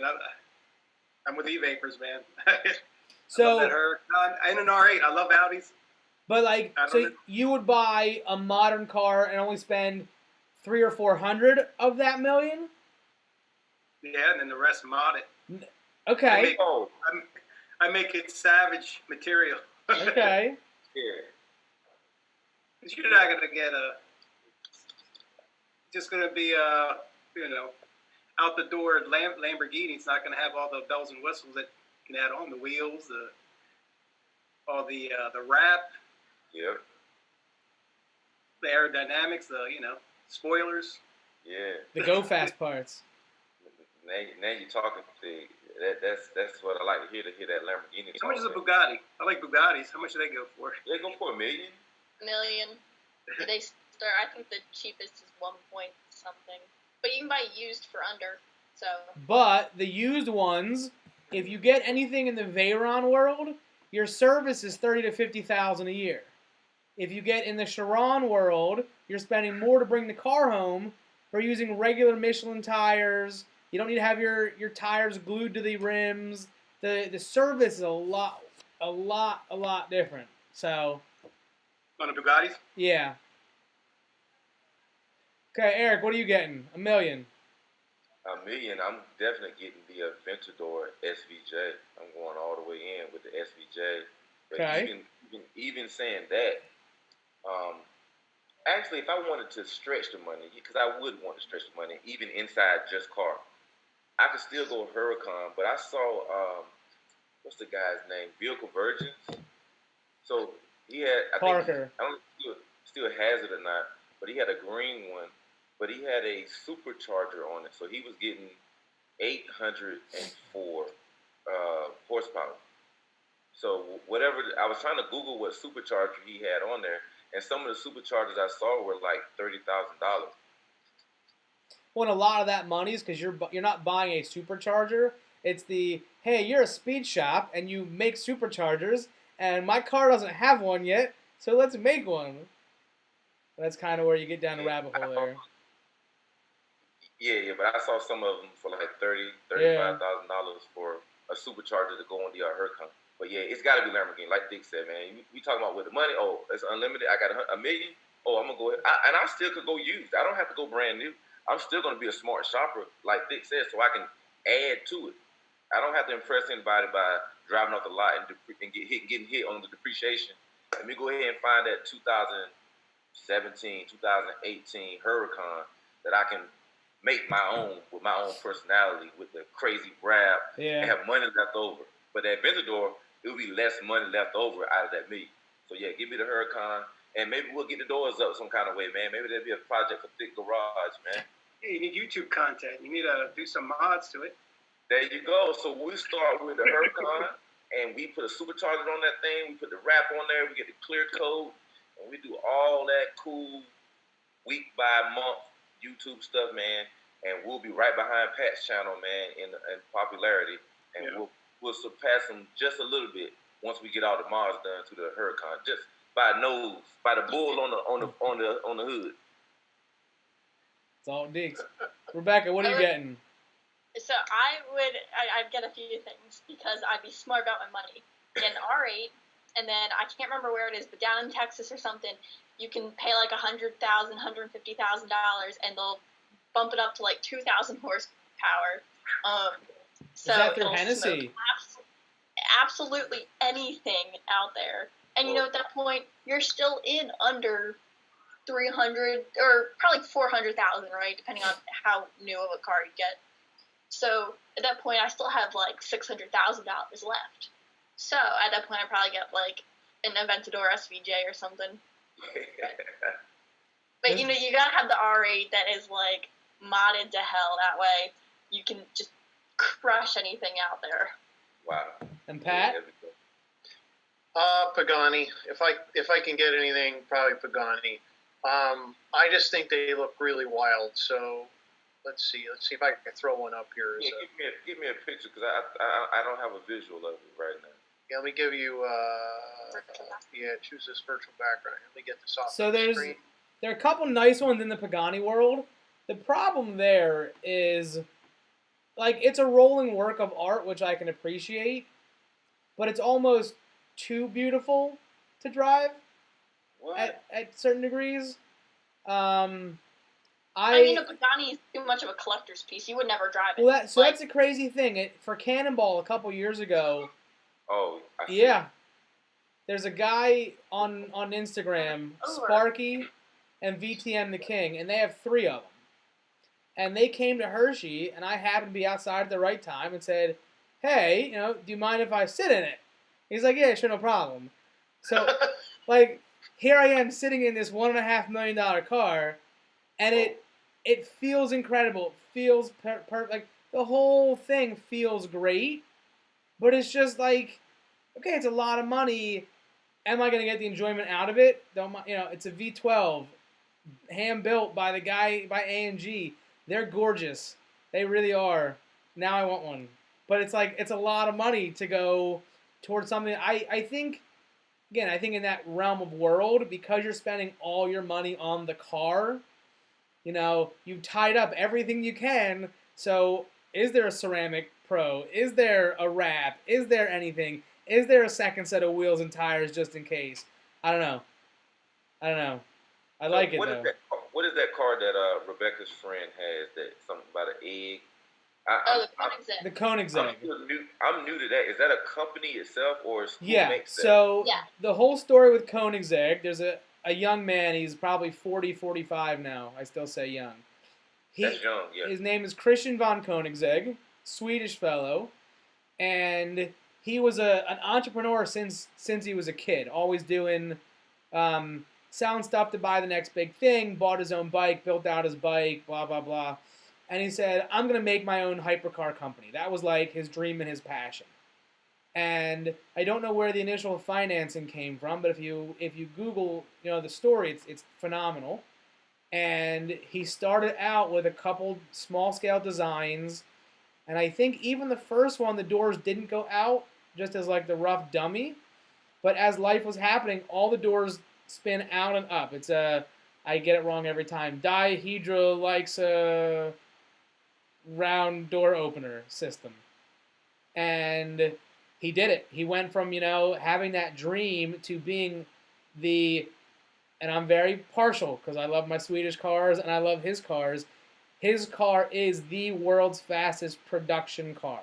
S4: with E-Vapors, man.
S3: So
S4: I and an R8. I love Audis.
S3: But so you would buy a modern car and only spend $300 or $400 of that $1 million?
S4: Yeah, and then the rest mod it.
S3: Okay.
S4: I make it Savage material.
S3: Okay.
S2: Yeah.
S4: You're not gonna get just gonna be out the door Lamborghini. It's not gonna have all the bells and whistles that you can add on, the wheels, the wrap.
S2: Yep.
S4: The aerodynamics, spoilers.
S2: Yeah.
S3: The go fast parts.
S2: Now you're talking to that's what I like to hear that Lamborghini.
S4: How much is a Bugatti? I like Bugattis. How much do they go for?
S2: They go for $1 million.
S5: They start. I think the cheapest is 1 point something, but you can buy used for under. So.
S3: But the used ones, if you get anything in the Veyron world, your service is $30,000 to $50,000 a year. If you get in the Chiron world, you're spending more to bring the car home for using regular Michelin tires. You don't need to have your tires glued to the rims. The service is a lot different. So.
S4: On the Bugattis?
S3: Yeah. Okay, Eric, what are you getting? $1 million.
S2: $1 million. I'm definitely getting the Aventador SVJ. I'm going all the way in with the SVJ. But
S3: okay.
S2: Even saying that, actually, if I wanted to stretch the money, because I would want to stretch the money, even inside just car, I could still go Huracan. But I saw what's the guy's name? Vehicle Virgins. So he had, I think,
S3: Parker.
S2: I don't know if he still has it or not, but he had a green one, but he had a supercharger on it, so he was getting 804 horsepower. So whatever, I was trying to Google what supercharger he had on there, and some of the superchargers I saw were like $30,000.
S3: Well, a lot of that money is because you're not buying a supercharger. It's the, hey, you're a speed shop and you make superchargers, and my car doesn't have one yet, so let's make one. That's kind of where you get down the rabbit hole there.
S2: Yeah, but I saw some of them for like $35,000 for a supercharger to go on the Huracan. But yeah, it's got to be Lamborghini, like Dick said, man. We talking about with the money. Oh, it's unlimited. I got $1 million. Oh, I'm gonna go ahead, and I still could go used. I don't have to go brand new. I'm still gonna be a smart shopper, like Dick said, so I can add to it. I don't have to impress anybody by driving off the lot and getting hit on the depreciation. Let me go ahead and find that 2017, 2018 Huracan that I can make my own with my own personality, with the crazy rap, and have money left over. But that Aventador, it will be less money left over out of that million. So yeah, give me the Huracan, and maybe we'll get the doors up some kind of way, man. Maybe there'll be a project for Thick Garage, man.
S4: Yeah, you need YouTube content. You need to do some mods to it.
S2: There you go. So we start with the Huracan, and we put a supercharger on that thing. We put the wrap on there. We get the clear coat, and we do all that cool week by month YouTube stuff, man. And we'll be right behind Pat's channel, man, in popularity, and we'll surpass him just a little bit once we get all the mods done to the Huracan, just by nose, by the bull on the hood.
S3: It's all Diggs. Rebecca, what are you getting?
S5: So I'd get a few things because I'd be smart about my money. Get an R8, and then I can't remember where it is, but down in Texas or something, you can pay like $100,000, $150,000, and they'll bump it up to like 2,000 horsepower. So
S3: is that through Hennessy?
S5: Absolutely anything out there. And at that point, you're still in under 300 or probably 400,000, right? Depending on how new of a car you get. So at that point, I still have like $600,000 left. So at that point, I probably get like an Aventador SVJ or something. But you gotta have the R8 that is like modded to hell. That way, you can just crush anything out there.
S2: Wow.
S3: And Pat?
S1: Pagani. If I can get anything, probably Pagani. I just think they look really wild. So let's see if I can throw one up here.
S2: Yeah, give me a picture because I don't have a visual of it right now.
S1: Yeah, let me give you. Choose this virtual background. Let me get this off.
S3: So
S1: the screen.
S3: There are a couple nice ones in the Pagani world. The problem there is, like, it's a rolling work of art, which I can appreciate, but it's almost too beautiful to drive.
S2: What?
S3: At certain degrees.
S5: I mean, a Pagani is too much of a collector's piece. You would never drive it.
S3: Well, that's a crazy thing. For Cannonball a couple years ago.
S2: Oh, I see.
S3: Yeah. There's a guy on Instagram, Sparky and VTM the King, and they have 3 of them. And they came to Hershey, and I happened to be outside at the right time and said, hey, do you mind if I sit in it? He's like, yeah, sure, no problem. So, like, here I am sitting in this $1.5 million car, and it feels incredible. It feels perfect. Like, the whole thing feels great, but it's just like, okay, it's a lot of money. Am I going to get the enjoyment out of it? It's a V12, hand built by the guy by AMG. They're gorgeous. They really are. Now I want one. But it's like, it's a lot of money to go towards something. I think in that realm of world, because you're spending all your money on the car, you've tied up everything you can. So is there a ceramic pro? Is there a wrap? Is there anything? Is there a second set of wheels and tires just in case? I don't know. I like it, though.
S2: What is that car that Rebecca's friend has? That something about an egg?
S5: The Koenigsegg.
S3: The Koenigsegg.
S2: I'm new to that. Is that a company itself, or who makes that?
S3: So the whole story with Koenigsegg, there's a young man. He's probably 40, 45 now. I still say young.
S2: That's young, yeah.
S3: His name is Christian von Koenigsegg, Swedish fellow, and he was an entrepreneur since he was a kid, always doing selling stuff to buy the next big thing, bought his own bike, built out his bike, blah, blah, blah. And he said, I'm going to make my own hypercar company. That was like his dream and his passion. And I don't know where the initial financing came from, but if you Google, the story, it's phenomenal. And he started out with a couple small scale designs, and I think even the first one, the doors didn't go out, just as like the rough dummy. But as life was happening, all the doors spin out and up. It's I get it wrong every time. Dihedral likes a round door opener system. And he did it. He went from, having that dream to being and I'm very partial because I love my Swedish cars and I love his cars. His car is the world's fastest production car.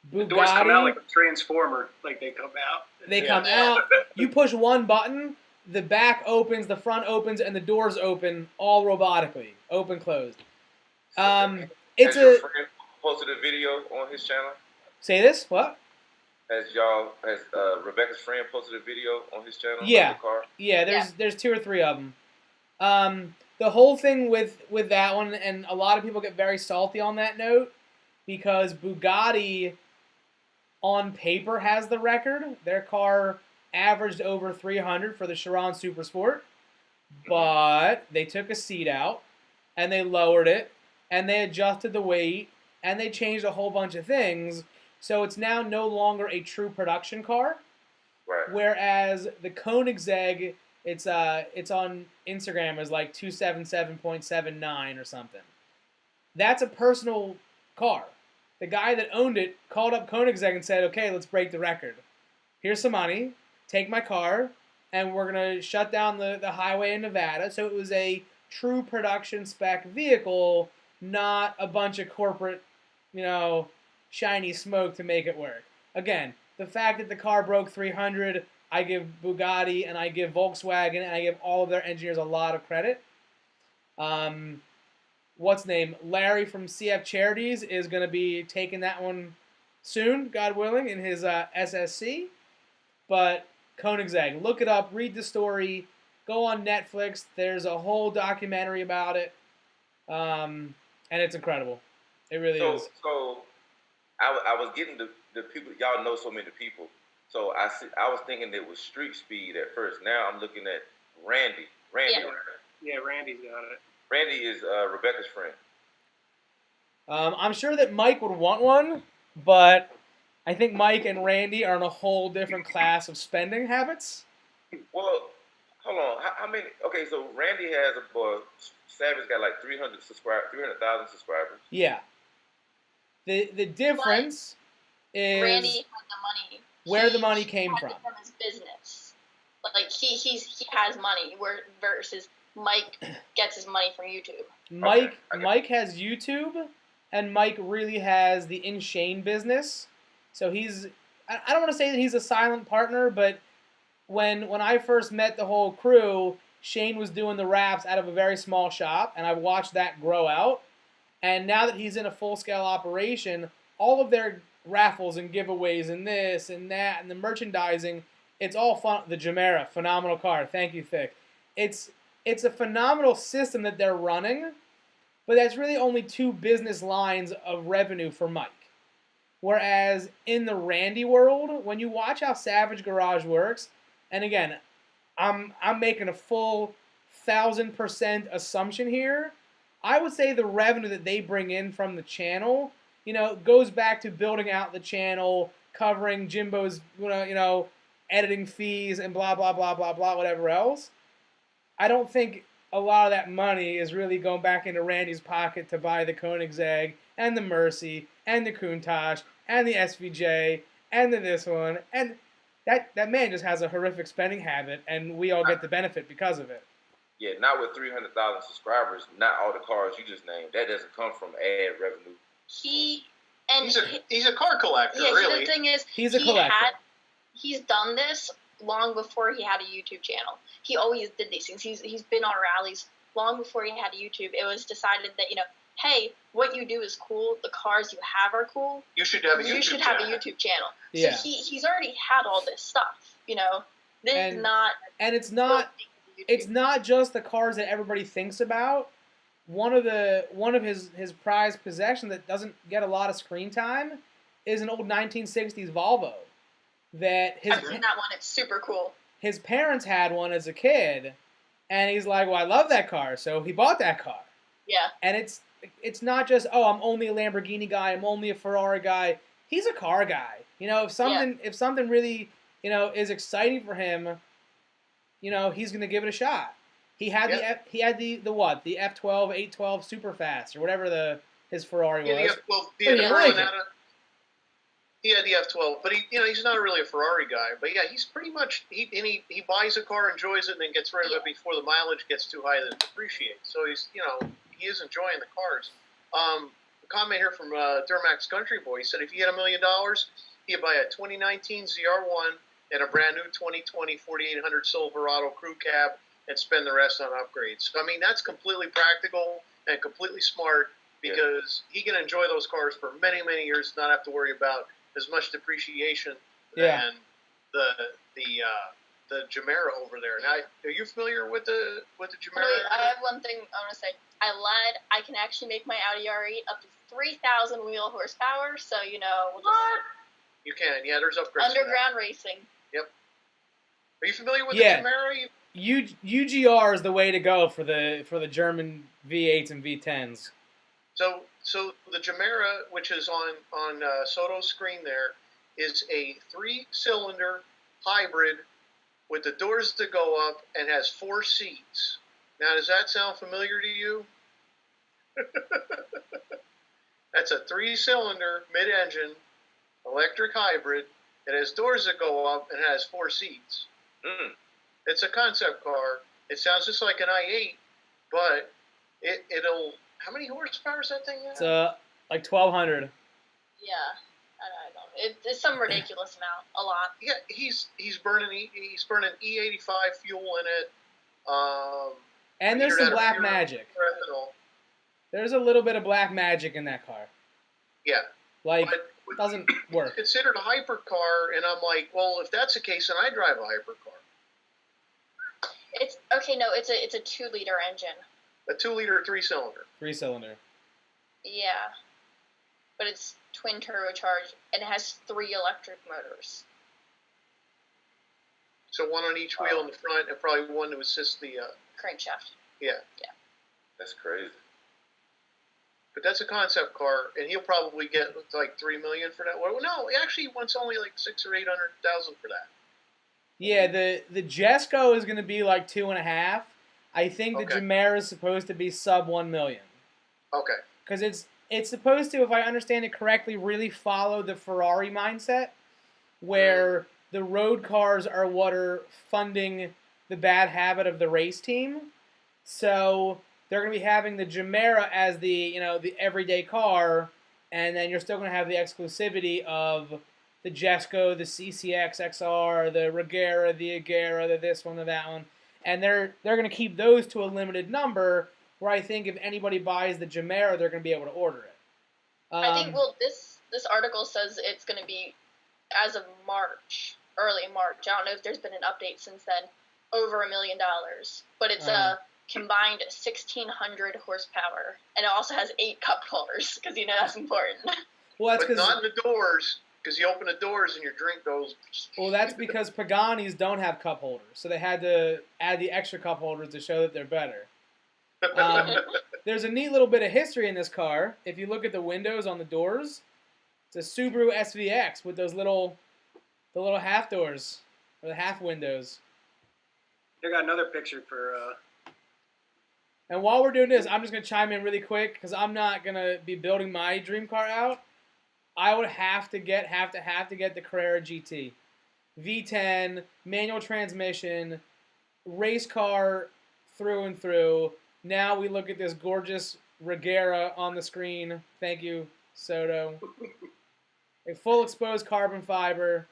S3: Bugatti,
S4: the doors come out like a transformer, like they come out.
S3: They come out. You push one button, the back opens, the front opens, and the doors open all robotically, open, closed. It's
S2: Has your friend posted a video on his channel?
S3: Say this? What?
S2: Has Rebecca's friend posted a video on his channel?
S3: Yeah.
S2: On the car?
S3: Yeah. There's 2 or 3 of them. The whole thing with that one, and a lot of people get very salty on that note, because Bugatti on paper has the record. Their car averaged over 300 for the Chiron Super Sport, but they took a seat out and they lowered it and they adjusted the weight and they changed a whole bunch of things, so it's now no longer a true production car.
S2: Right.
S3: Whereas the Koenigsegg, it's on Instagram as like 277.79 or something. That's a personal car. The guy that owned it called up Koenigsegg and said, okay, let's break the record. Here's some money. Take my car, and we're going to shut down the highway in Nevada. So it was a true production spec vehicle, not a bunch of corporate, shiny smoke to make it work. Again, the fact that the car broke 300, I give Bugatti and I give Volkswagen and I give all of their engineers a lot of credit. What's name? Larry from CF Charities is going to be taking that one soon, God willing, in his SSC. But Koenigsegg, look it up, read the story, go on Netflix. There's a whole documentary about it, and it's incredible. It really is.
S2: So I was getting the people. Y'all know so many people. So I was thinking it was Street Speed at first. Now I'm looking at Randy.
S4: Yeah, Randy's got it.
S2: Randy is Rebecca's friend.
S3: I'm sure that Mike would want one, but I think Mike and Randy are in a whole different class of spending habits.
S2: Well, hold on. How many? Okay, so Randy has Savage got like 300,000 subscribers.
S3: Yeah. The difference is
S5: Randy had the money.
S3: Where the money came from.
S5: From his business. Like he has money, versus Mike gets his money from YouTube.
S3: Mike has YouTube, and Mike really has the InShane business. So I don't want to say that he's a silent partner, but when I first met the whole crew, Shane was doing the wraps out of a very small shop, and I watched that grow out. And now that he's in a full-scale operation, all of their raffles and giveaways and this and that and the merchandising, it's all fun. The Gemera, phenomenal car. Thank you, Thick. It's a phenomenal system that they're running, but that's really only 2 business lines of revenue for Mike. Whereas in the Randy world, when you watch how Savage Garage works, and again, I'm making a full 1,000% assumption here, I would say the revenue that they bring in from the channel, goes back to building out the channel, covering Jimbo's, editing fees and blah, blah, blah, blah, blah, whatever else. I don't think a lot of that money is really going back into Randy's pocket to buy the Koenigsegg and the Mercy and the Countach and the SVJ and this one. And that man just has a horrific spending habit, and we all get the benefit because of it.
S2: Yeah, not with 300,000 subscribers, not all the cars you just named. That doesn't come from ad revenue.
S1: He's a car collector, really.
S5: The thing is,
S3: he's a collector.
S5: He's done this long before he had a YouTube channel. He always did these things. He's been on rallies long before he had a YouTube. It was decided that, hey, what you do is cool. The cars you have are cool.
S1: You should have a YouTube
S5: You should
S1: channel.
S5: have a YouTube channel.
S3: Yeah.
S5: So he's already had all this stuff. This is not.
S3: And it's not just the cars that everybody thinks about. One of his prized possession that doesn't get a lot of screen time is an old 1960s Volvo that
S5: I've seen that one. It's super cool.
S3: His parents had one as a kid, and he's like, well, I love that car, so he bought that car.
S5: Yeah.
S3: And it's not just, oh, I'm only a Lamborghini guy, I'm only a Ferrari guy. He's a car guy. If something really, is exciting for him, he's gonna give it a shot. He had the what? The F12, 812 Superfast or whatever his Ferrari was.
S1: The F12,
S3: He didn't like it.
S1: He had the F12, but he's not really a Ferrari guy. But yeah, he's pretty much he buys a car, enjoys it, and then gets rid of it before the mileage gets too high that it depreciates. So he is enjoying the cars. A comment here from Durmax Country Boy. He said if he had $1 million, he'd buy a 2019 ZR1 and a brand new 2020 4800 Silverado crew cab and spend the rest on upgrades. So, that's completely practical and completely smart because he can enjoy those cars for many, many years, not have to worry about as much depreciation than the Gemera over there. Now, are you familiar with the Gemera?
S5: Wait, I have one thing I want to say. I lied. I can actually make my Audi R8 up to 3,000 wheel horsepower. So we'll just
S1: You can, yeah. There's upgrades.
S5: underground racing.
S1: Yep. Are you familiar with the Gemera?
S3: UGR is the way to go for the German V8s and V10s.
S1: So the Gemera, which is on Soto's screen there, is a 3-cylinder hybrid with the doors that go up and has 4 seats. Now, does that sound familiar to you? That's a 3-cylinder mid-engine electric hybrid. It has doors that go up and has 4 seats. It's a concept car. It sounds just like an i8, but it'll. How many horsepower is that thing?
S3: It's like 1,200.
S5: Yeah, I don't. It's some ridiculous amount. A lot.
S1: Yeah, he's burning E85 fuel in it.
S3: And there's some black magic.
S1: Ethanol.
S3: There's a little bit of black magic in that car.
S1: Yeah.
S3: Like, it doesn't work.
S1: It's considered a hypercar, and I'm like, well, if that's the case, then I drive a hypercar.
S5: It's okay. No, it's a 2-liter engine.
S1: A 2-liter 3-cylinder.
S3: 3-cylinder.
S5: Yeah, but it's twin turbocharged, and it has 3 electric motors.
S1: So one on each wheel in the front, and probably one to assist the
S5: crankshaft.
S1: Yeah.
S5: Yeah.
S2: That's crazy.
S1: But that's a concept car, and he'll probably get like $3 million for that. Well, no, actually, he wants only like $600,000 or $800,000 for that.
S3: Yeah, the Jesko is going to be like 2.5. I think the Gemera is supposed to be sub $1 million.
S1: Okay.
S3: Because it's supposed to, if I understand it correctly, really follow the Ferrari mindset, where the road cars are what are funding the bad habit of the race team. So they're going to be having the Gemera as the everyday car, and then you're still going to have the exclusivity of the Jesko, the CCX XR, the Regera, the Agera, the this one, the that one. And they're going to keep those to a limited number, where I think if anybody buys the Gemera, they're going to be able to order it.
S5: I think, this article says it's going to be, as of March, early March, I don't know if there's been an update since then, over $1 million. But it's a combined 1,600 horsepower. And it also has 8 cup holders, because that's important.
S3: Well, that's
S1: but not in the doors, because you open the doors and your drink goes...
S3: Well, that's because Paganis don't have cup holders, so they had to add the extra cup holders to show that they're better. There's a neat little bit of history in this car. If you look at the windows on the doors, it's a Subaru SVX with the little half doors, or the half windows.
S4: I got another picture for...
S3: And while we're doing this, I'm just going to chime in really quick, because I'm not going to be building my dream car out. I would have to get the Carrera GT. V10, manual transmission, race car through and through. Now we look at this gorgeous Regera on the screen. Thank you, Soto. A full exposed carbon fiber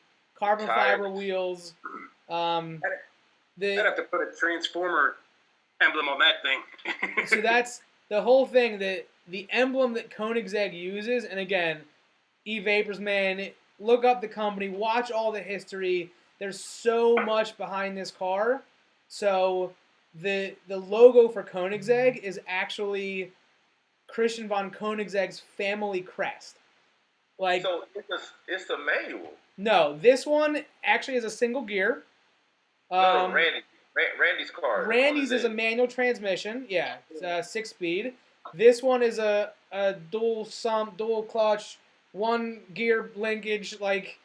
S3: wheels.
S4: I'd have to put a Transformer emblem on that thing.
S3: So that's the whole thing, that the emblem that Koenigsegg uses, and again, E-Vapors, man, look up the company, watch all the history. There's so much behind this car. So the logo for Koenigsegg is actually Christian von Koenigsegg's family crest. Like,
S2: so it's a manual.
S3: No, this one actually is a single gear.
S2: No, Randy's car.
S3: Randy's is a manual transmission. Yeah, it's a 6-speed. This one is a dual clutch, 1 gear linkage. Like,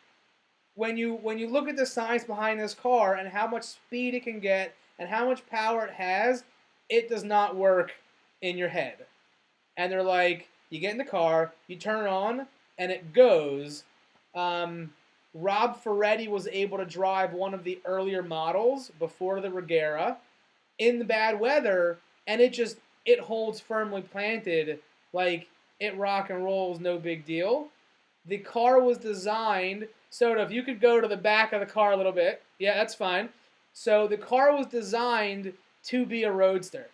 S3: when you look at the science behind this car and how much speed it can get and how much power it has, it does not work in your head. And they're like, you get in the car, you turn it on, and it goes. Rob Ferretti was able to drive one of the earlier models before the Regera in the bad weather, and it holds firmly planted. Like, it rock and rolls, no big deal. The car was designed, so if you could go to the back of the car a little bit, yeah, that's fine. So the car was designed to be a roadster.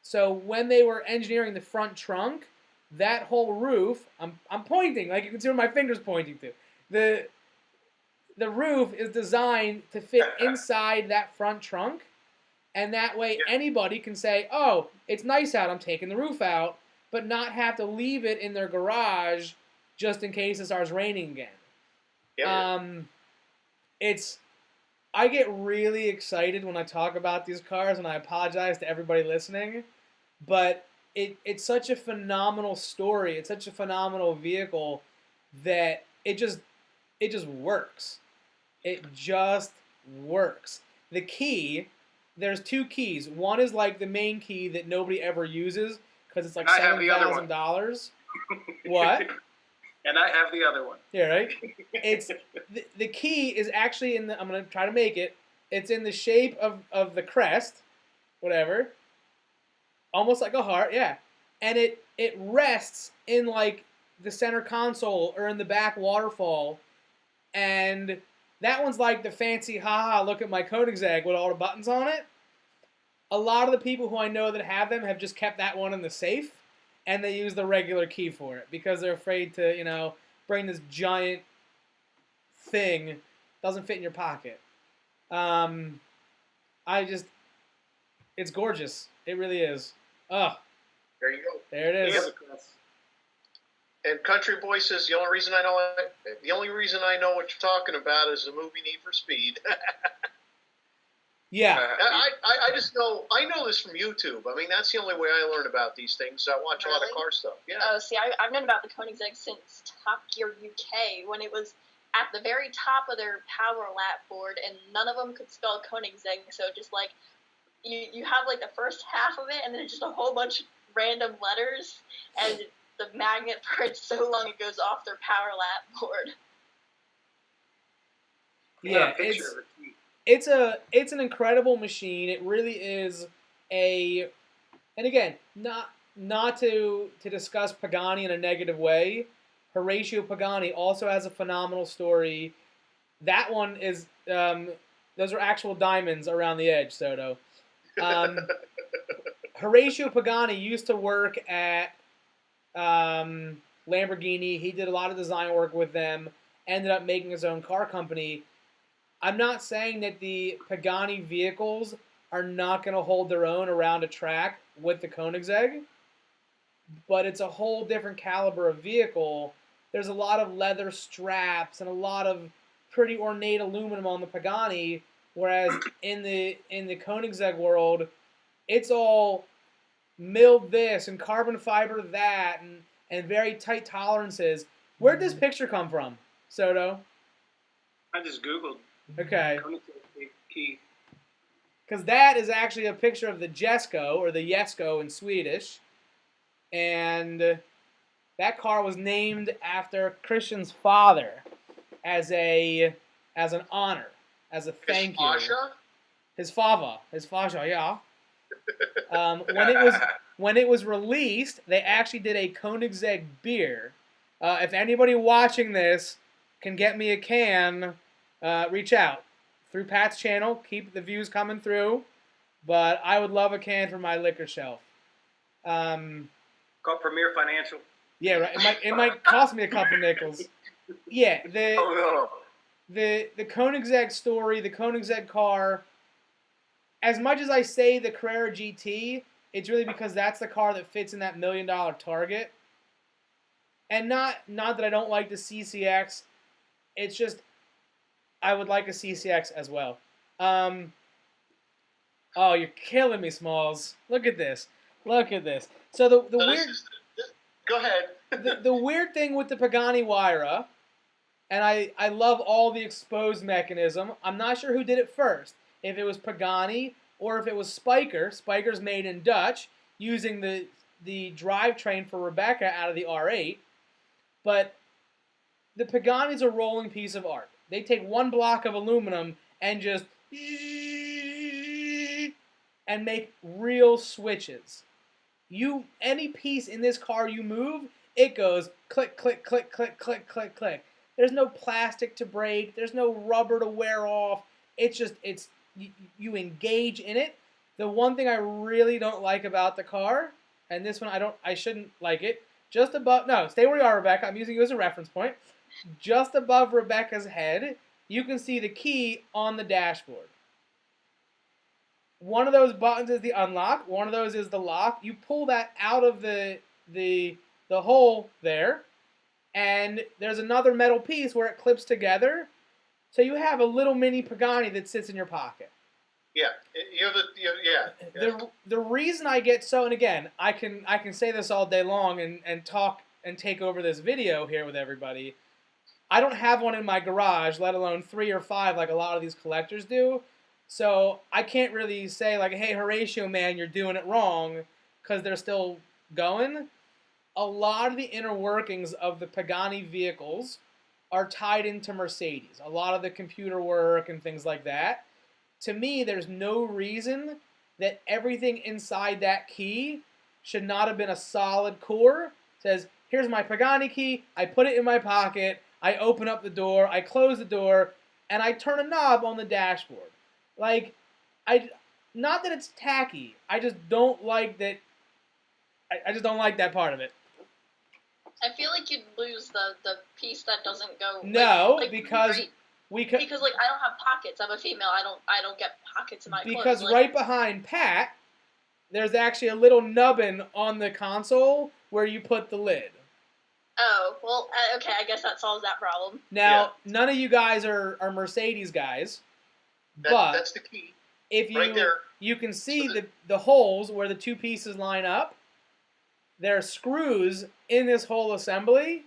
S3: So when they were engineering the front trunk, that whole roof, I'm pointing, like you can see where my finger's pointing to. The roof is designed to fit inside that front trunk, and that way anybody can say, oh, it's nice out, I'm taking the roof out, but not have to leave it in their garage just in case it starts raining again. Yep. I get really excited when I talk about these cars, and I apologize to everybody listening, but it's such a phenomenal story, it's such a phenomenal vehicle that it just works. It just works. The key, there's 2 keys. One is like the main key that nobody ever uses because it's like $7,000. What?
S4: And I have the other one.
S3: Yeah, right? It's the key is actually in the, I'm going to try to make it. It's in the shape of the crest, whatever. Almost like a heart, yeah. And it rests in like the center console or in the back waterfall. And that one's like the fancy, haha, look at my Koenigsegg with all the buttons on it. A lot of the people who I know that have them have just kept that one in the safe, and they use the regular key for it because they're afraid to, bring this giant thing, doesn't fit in your pocket. It's gorgeous. It really is. Oh.
S1: There you go.
S3: There it is.
S1: And Country Boy says the only reason I know what you're talking about is the movie Need for Speed.
S3: Yeah.
S1: I just know this from YouTube. I mean, that's the only way I learn about these things. I watch a lot of car stuff. Yeah.
S5: Oh, see, I've known about the Koenigsegg since Top Gear UK when it was at the very top of their power lap board, and none of them could spell Koenigsegg. So just like you have like the first half of it, and then it's just a whole bunch of random letters, and the magnet for it so long it goes off their power lap board.
S3: Yeah, it's an incredible machine. It really is and again, not to discuss Pagani in a negative way. Horatio Pagani also has a phenomenal story. That one is those are actual diamonds around the edge, Soto. Horatio Pagani used to work at Lamborghini. He did a lot of design work with them, ended up making his own car company. I'm not saying that the Pagani vehicles are not going to hold their own around a track with the Koenigsegg, but it's a whole different caliber of vehicle. There's a lot of leather straps and a lot of pretty ornate aluminum on the Pagani, whereas in the Koenigsegg world, it's all milled this and carbon fiber that and very tight tolerances. Where'd this picture come from, Soto?
S4: I just Googled.
S3: Okay.
S4: Koenigsegg key.
S3: Because that is actually a picture of the Jesko, or the Jesko in Swedish. And that car was named after Christian's father as an honor, as a thank you. His Fava, yeah. When it was released, they actually did a Koenigsegg beer. If anybody watching this can get me a can, reach out through Pat's channel. Keep the views coming through, but I would love a can for my liquor shelf.
S4: Called Premier Financial.
S3: Yeah, right. It might cost me a couple nickels. Yeah,
S2: Oh
S3: the Koenigsegg story, the Koenigsegg car. As much as I say the Carrera GT, it's really because that's the car that fits in that $1 million target. And not that I don't like the CCX. It's just I would like a CCX as well. Oh, you're killing me, Smalls. Look at this. Look at this. So the
S1: So
S3: weird
S1: go ahead.
S3: the weird thing with the Pagani Huayra, and I love all the exposed mechanism. I'm not sure who did it first. If it was Pagani or if it was Spyker. Spyker's made in Dutch, using the drivetrain for Rebecca out of the R8. But the Pagani's a rolling piece of art. They take one block of aluminum and just and make real switches. Any piece in this car you move, it goes click, click, click, click, click, click, click. There's no plastic to break. There's no rubber to wear off. It's just you engage in it. The one thing I really don't like about the car, and this one I shouldn't like it. Just above, no, stay where you are, Rebecca. I'm using you as a reference point. Just above Rebecca's head, you can see the key on the dashboard. One of those buttons is the unlock. One of those is the lock. You pull that out of the hole there, and there's another metal piece where it clips together. So you have a little mini Pagani that sits in your pocket.
S1: Yeah,
S3: The reason I get so, and again, I can say this all day long and talk and take over this video here with everybody. I don't have one in my garage, let alone 3 or 5 like a lot of these collectors do. So I can't really say like, hey, Horatio, man, you're doing it wrong, because they're still going. A lot of the inner workings of the Pagani vehicles are tied into Mercedes. A lot of the computer work and things like that. To me, there's no reason that everything inside that key should not have been a solid core. It says, here's my Pagani key, I put it in my pocket, I open up the door, I close the door, and I turn a knob on the dashboard. Like, not that it's tacky, I just don't like that, I just don't like that part of it.
S5: I feel like you'd lose the piece that doesn't go.
S3: No,
S5: like,
S3: because
S5: right,
S3: because
S5: like I don't have pockets. I'm a female. I don't get pockets in my clothes.
S3: Because
S5: like,
S3: right behind Pat, there's actually a little nubbin on the console where you put the lid.
S5: Oh, well, okay, I guess that solves that problem.
S3: Now, none of you guys are Mercedes guys, but
S1: that's the key.
S3: If you
S1: right there.
S3: You can see the holes where the two pieces line up. There are screws in this whole assembly.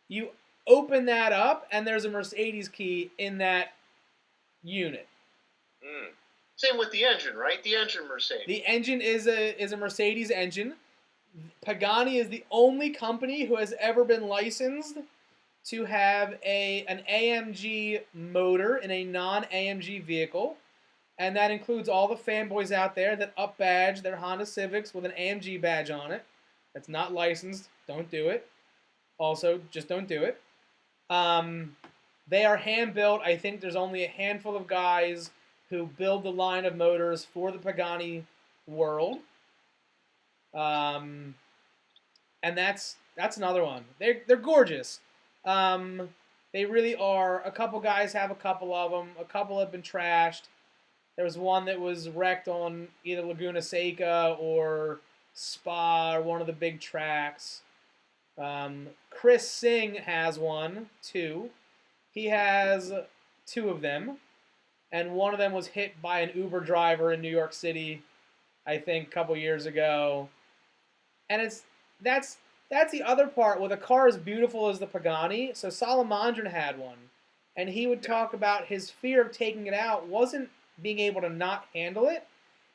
S3: You open that up, and there's a Mercedes key in that unit.
S1: Same with the engine, right? The engine Mercedes.
S3: The engine is a Mercedes engine. Pagani is the only company who has ever been licensed to have an AMG motor in a non-AMG vehicle. And that includes all the fanboys out there that up-badge their Honda Civics with an AMG badge on it. That's not licensed. Don't do it. Also, just don't do it. They are hand-built. I think there's only a handful of guys who build the line of motors for the Pagani world. And that's another one. They're gorgeous. They really are. A couple guys have a couple of them. A couple have been trashed. There was one that was wrecked on either Laguna Seca or Spa, or one of the big tracks. Chris Singh has one, too. He has 2 of them. And one of them was hit by an Uber driver in New York City, I think, a couple years ago. And that's the other part. With a car as beautiful as the Pagani, so Salamandran had one. And he would talk about his fear of taking it out wasn't being able to not handle it.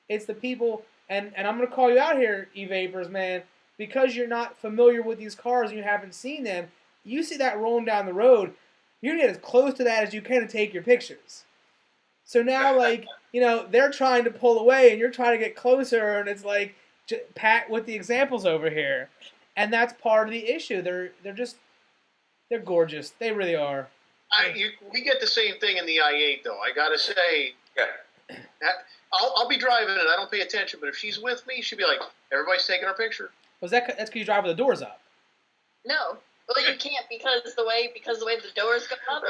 S3: It's the people, and I'm going to call you out here, E-Vapors, man, because you're not familiar with these cars and you haven't seen them, you see that rolling down the road, you're going to get as close to that as you can to take your pictures. So now, like, they're trying to pull away and you're trying to get closer, and it's like, Pat with the examples over here. And that's part of the issue. They're gorgeous. They really are.
S1: We get the same thing in the i8, though. I got to say, I'll be driving and I don't pay attention, but if she's with me, she'll be like, everybody's taking our picture.
S3: That's because you drive with the doors up.
S5: No, well you can't because the way the doors go up,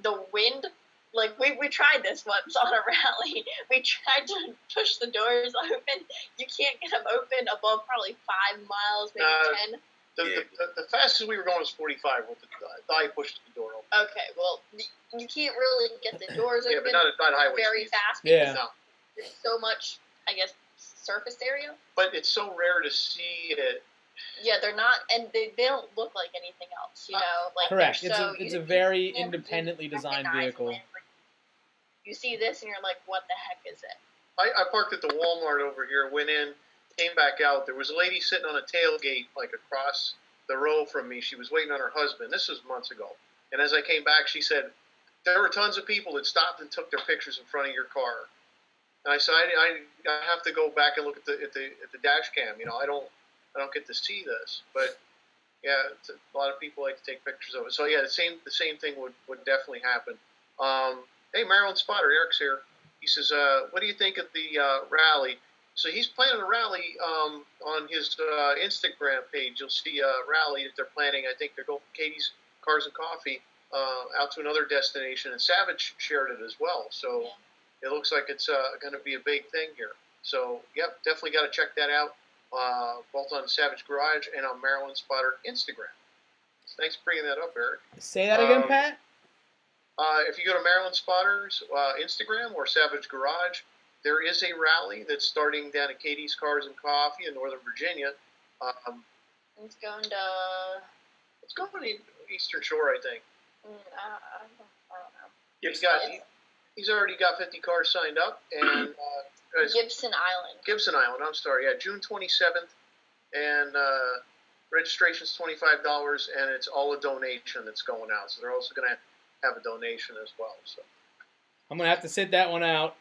S5: the wind. Like we tried this once on a rally. We tried to push the doors open. You can't get them open above probably 5 miles, maybe 10.
S1: The fastest we were going was 45 with the I pushed the door open.
S5: Okay, well you can't really get the doors
S1: Yeah,
S5: open
S1: but not highway
S5: very
S1: speeds.
S5: fast because
S3: Yeah.
S1: No.
S5: there's so much, I guess, surface area.
S1: But it's so rare to see it.
S5: Yeah, they're not, and they don't look like anything else. You know, like
S3: Correct.
S5: they're
S3: It's
S5: so,
S3: a very
S5: you never
S3: independently designed
S5: recognize
S3: vehicle.
S5: when you see this and you're like, what the heck is it?
S1: I parked at the Walmart over here, went in, came back out. There was a lady sitting on a tailgate, like across the row from me. She was waiting on her husband. This was months ago. And as I came back, she said, there were tons of people that stopped and took their pictures in front of your car. And I said, I have to go back and look at the dash cam. You know, I don't get to see this. But yeah, a lot of people like to take pictures of it. So yeah, the same thing would definitely happen. Hey, Maryland Spotter, Eric's here. He says, what do you think of the rally? So he's planning a rally on his Instagram page. You'll see a rally that they're planning. I think they're going from Katie's Cars and Coffee out to another destination, and Savage shared it as well. So it looks like it's going to be a big thing here. So, yep, definitely got to check that out, both on Savage Garage and on Maryland Spotter Instagram. So thanks for bringing that up, Eric.
S3: Say that again, Pat?
S1: If you go to Maryland Spotter's Instagram or Savage Garage, there is a rally that's starting down at Katie's Cars and Coffee in Northern Virginia.
S5: It's going to...
S1: It's going to Eastern Shore, I think.
S5: I don't know.
S1: He's already got 50 cars signed up, and
S5: Gibson Island.
S1: Gibson Island. I'm sorry. Yeah, June 27th, and registration's $25, and it's all a donation that's going out. So they're also going to have a donation as well. So
S3: I'm gonna have to sit that one out.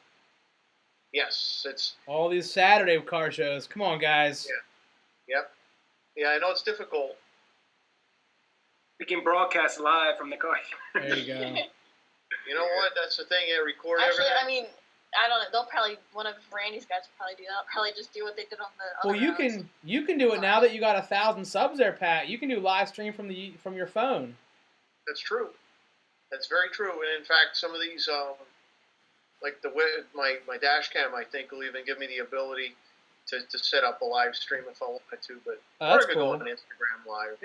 S1: yes, it's
S3: all these Saturday car shows. Come on, guys.
S1: Yeah. Yep. Yeah, I know it's difficult.
S4: We can broadcast live from the car.
S3: There you go.
S1: You know what? That's the thing. Yeah, record
S5: Actually,
S1: everything.
S5: I mean, I don't know. They'll probably, one of Randy's guys will probably do that. Probably just do what they did on the
S3: Well,
S5: other roads.
S3: you can do it now that you got 1,000 subs there, Pat. You can do live stream from your phone.
S1: That's true. That's very true. And in fact, some of these, like the way my dash cam, I think, will even give me the ability to set up a live stream if I wanted to. But
S3: That's
S1: or I could
S3: cool.
S1: go on Instagram Live,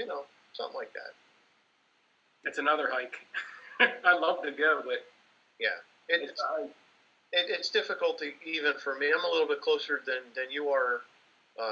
S1: something like that.
S4: It's another hike. I love to go, but
S1: Yeah, it's difficult to even for me. I'm a little bit closer than you are,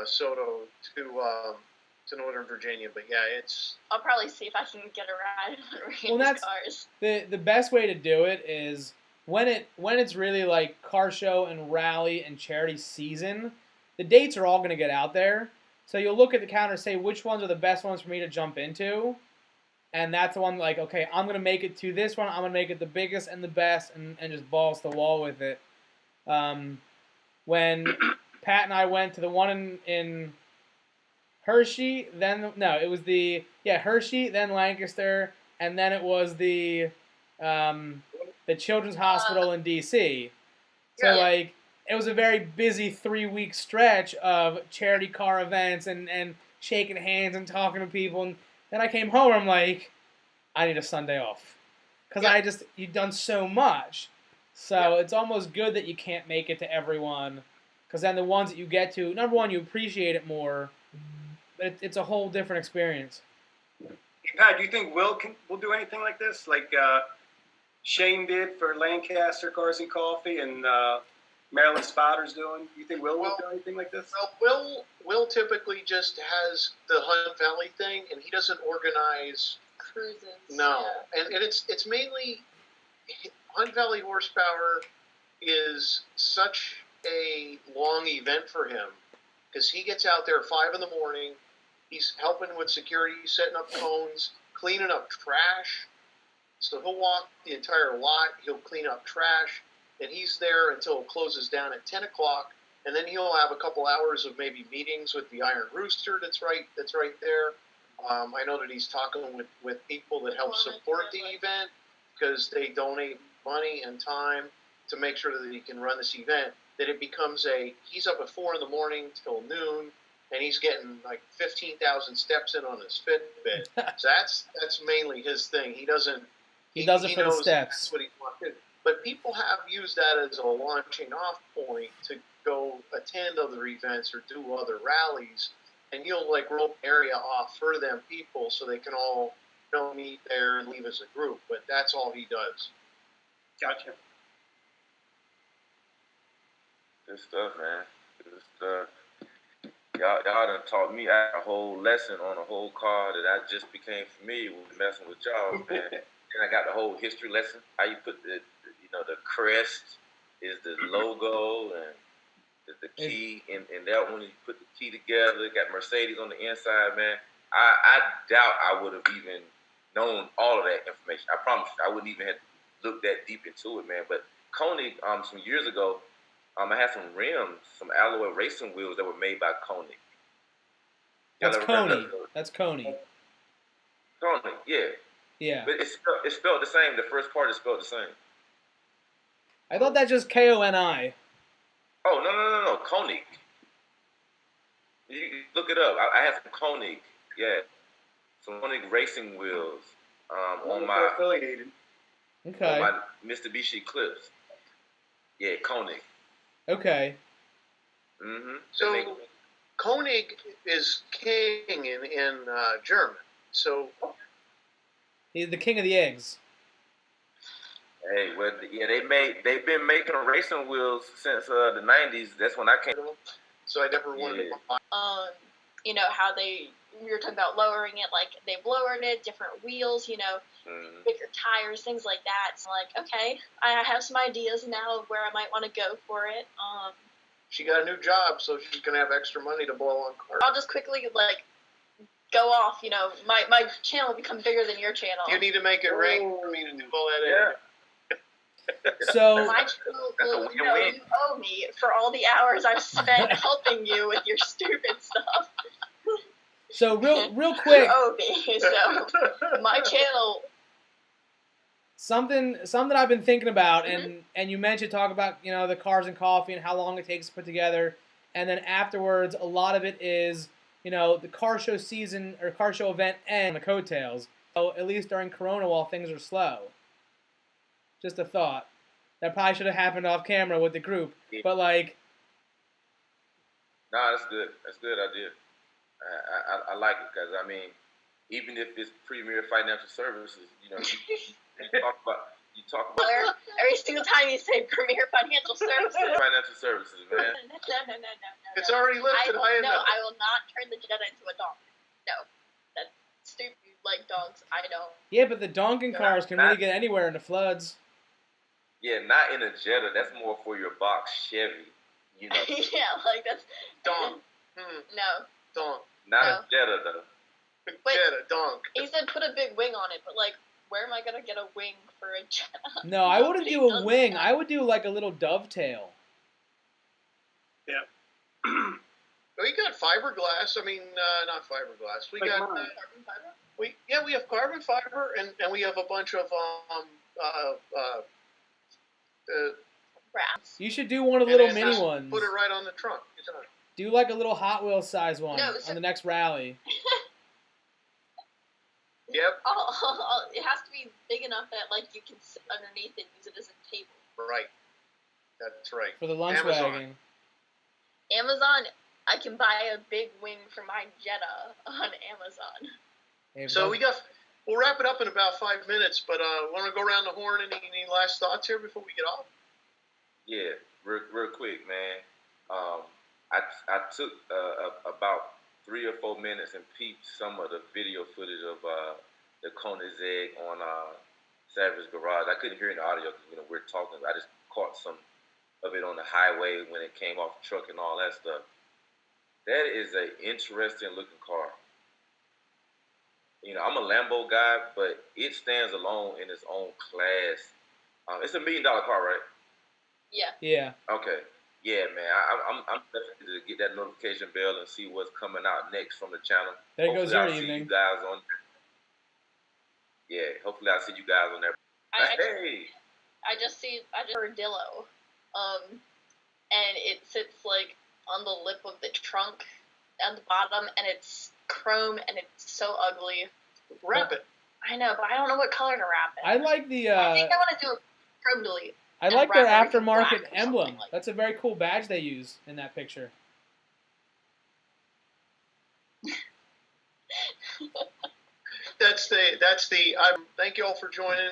S1: Soto, to Northern Virginia. But yeah, it's.
S5: I'll probably see if I can get a ride on Randy's
S3: Well, that's
S5: cars.
S3: the best way to do it is when it's really like car show and rally and charity season. The dates are all going to get out there, so you'll look at the calendar and say which ones are the best ones for me to jump into. And that's the one, like, okay, I'm going to make it to this one. I'm going to make it the biggest and the best and just balls to the wall with it. When Pat and I went to the one in Hershey, it was Hershey, then Lancaster, and then it was the Children's Hospital in D.C. So, like, it was a very busy 3-week stretch of charity car events and shaking hands and talking to people. And then I came home and I'm like, I need a Sunday off. Because you've done so much. So it's almost good that you can't make it to everyone. Because then the ones that you get to, number one, you appreciate it more. But it's a whole different experience.
S4: Hey, Pat, do you think we'll do anything like this? Like Shane did for Lancaster Cars and Coffee and Maryland Spotter's doing? Do you think Will do anything like this?
S1: Well, Will typically just has the Hunt Valley thing, and he doesn't organize
S5: Cruises.
S1: No,
S5: Yeah.
S1: and it's mainly Hunt Valley Horsepower is such a long event for him because he gets out there at 5 in the morning. He's helping with security, setting up cones, cleaning up trash. So he'll walk the entire lot. He'll clean up trash. And he's there until it closes down at 10 o'clock, and then he'll have a couple hours of maybe meetings with the Iron Rooster that's right there. I know that he's talking with people that help support the event because they donate money and time to make sure that he can run this event, that it becomes he's up at 4 in the morning till noon, and he's getting like 15,000 steps in on his Fitbit. So that's mainly his thing. He doesn't.
S3: He does it for the
S1: knows
S3: steps.
S1: That's what he wants. But people have used that as a launching off point to go attend other events or do other rallies, and he'll like rope area off for them people so they can all meet there and leave as a group. But that's all he does.
S4: Gotcha.
S2: Good stuff, man. Good stuff. Y'all done taught me a whole lesson on a whole car that I just became familiar with messing with y'all, man. And I got the whole history lesson. How you put the crest is the logo and the key in that one. You put the key together. Got Mercedes on the inside, man. I doubt I would have even known all of that information. I promise you, I wouldn't even have looked that deep into it, man. But Koenig, some years ago, I had some rims, some alloy racing wheels that were made by Koenig.
S3: That's Koenig. That's Koenig.
S2: Koenig, yeah.
S3: Yeah.
S2: But it's spelled the same. The first part is spelled the same.
S3: I thought that's just Koni.
S2: Oh, no. Koenig. You look it up. I have some Koenig. Yeah. Some Koenig racing wheels on my
S4: affiliated.
S3: Okay.
S2: On my Mitsubishi Eclipse. Yeah, Koenig.
S3: Okay.
S2: Mm-hmm.
S1: So Koenig is king in German. So
S3: he's the king of the eggs.
S2: Hey, well, yeah, they've been making racing wheels since the '90s. That's when I came.
S1: So I never wanted to buy.
S5: How we were talking about lowering it, like they've lowered it, different wheels, bigger tires, things like that. So like, okay, I have some ideas now of where I might want to go for it.
S1: She got a new job, so she's gonna have extra money to blow on cars.
S5: I'll just quickly go off. My channel will become bigger than your channel.
S1: You need to make it rain for me to do all that. Yeah.
S3: So
S5: my channel will, you owe me for all the hours I've spent helping you with your stupid stuff.
S3: So real quick.
S5: You owe me. So my channel.
S3: Something I've been thinking about, and you mentioned talk about the cars and coffee and how long it takes to put together, and then afterwards a lot of it is the car show season or car show event and the coattails. So at least during Corona while things are slow. Just a thought. That probably should have happened off camera with the group, but like.
S2: Nah, that's good. That's a good idea. I like it because even if it's Premier Financial Services, you talk about
S5: every single time you say Premier Financial Services.
S2: Financial Services, man.
S5: No.
S1: It's already listed high enough.
S5: I will not turn the Jetta into a donk. No, that's stupid. Like donks, I don't.
S3: Yeah, but the donking cars can really get anywhere in the floods.
S2: Yeah, not in a Jetta. That's more for your box Chevy.
S5: Yeah, like that's
S1: donk.
S5: No.
S1: Donk.
S2: Not a Jetta though.
S1: Jetta, donk.
S5: He said put a big wing on it, but like, where am I gonna get a wing for a Jetta?
S3: No, I wouldn't do a wing. I would do like a little dovetail.
S4: Yeah.
S1: We got fiberglass. Not fiberglass. We got
S5: carbon fiber.
S1: We have carbon fiber, and we have a bunch of
S5: brass.
S3: You should do one of the little mini ones.
S1: Put it right on the trunk.
S3: Do like a little Hot Wheels size one
S5: No,
S3: on the next rally.
S1: Yep.
S5: It has to be big enough that like you can sit underneath and use it as a table.
S1: Right. That's right.
S3: For the lunch wagon.
S5: Amazon, I can buy a big wing for my Jetta on Amazon.
S3: Hey,
S1: so we'll wrap it up in about 5 minutes, but want to go around the horn? Any last thoughts here before we get off?
S2: Yeah, real quick, man. I took about 3 or 4 minutes and peeped some of the video footage of the Koenigsegg on Savage Garage. I couldn't hear in the audio because we're talking. I just caught some of it on the highway when it came off the truck and all that stuff. That is an interesting looking car. I'm a Lambo guy, but it stands alone in its own class. It's $1 million car, right?
S5: Yeah.
S3: Yeah.
S2: Okay. Yeah, man. I'm definitely to get that notification bell and see what's coming out next from the channel.
S3: There goes your
S2: I'll
S3: evening.
S2: See you guys on. Yeah, hopefully I'll see you guys on there.
S5: I just heard Dillo, and it sits like on the lip of the trunk, on the bottom, and it's chrome, and it's so ugly.
S1: Wrap it.
S5: I know, but I don't know what color to wrap it.
S3: I like the.
S5: I think I want to do a chrome delete.
S3: I
S5: and
S3: like their
S5: wrap everything black
S3: aftermarket
S5: or
S3: emblem.
S5: something like
S3: That's a very cool badge they use in that picture.
S1: That's the. Thank you all for joining.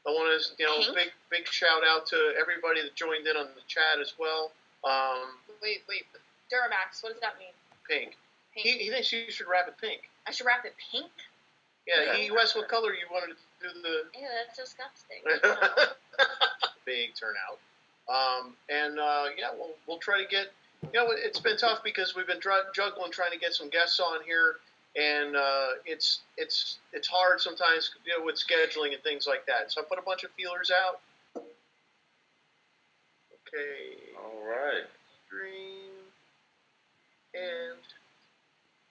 S1: I want to,
S5: Pink?
S1: big shout out to everybody that joined in on the chat as well.
S5: Wait. Duramax, what does that mean?
S1: Pink.
S5: Pink.
S1: He thinks you should wrap it pink.
S5: I should wrap it pink?
S1: Yeah, he asked what color you wanted to do the
S5: Ew, that's disgusting.
S1: big turnout. Yeah, we'll try to get. It's been tough because we've been juggling trying to get some guests on here, and it's hard sometimes, with scheduling and things like that. So I put a bunch of feelers out. Okay.
S2: All right.
S1: Stream and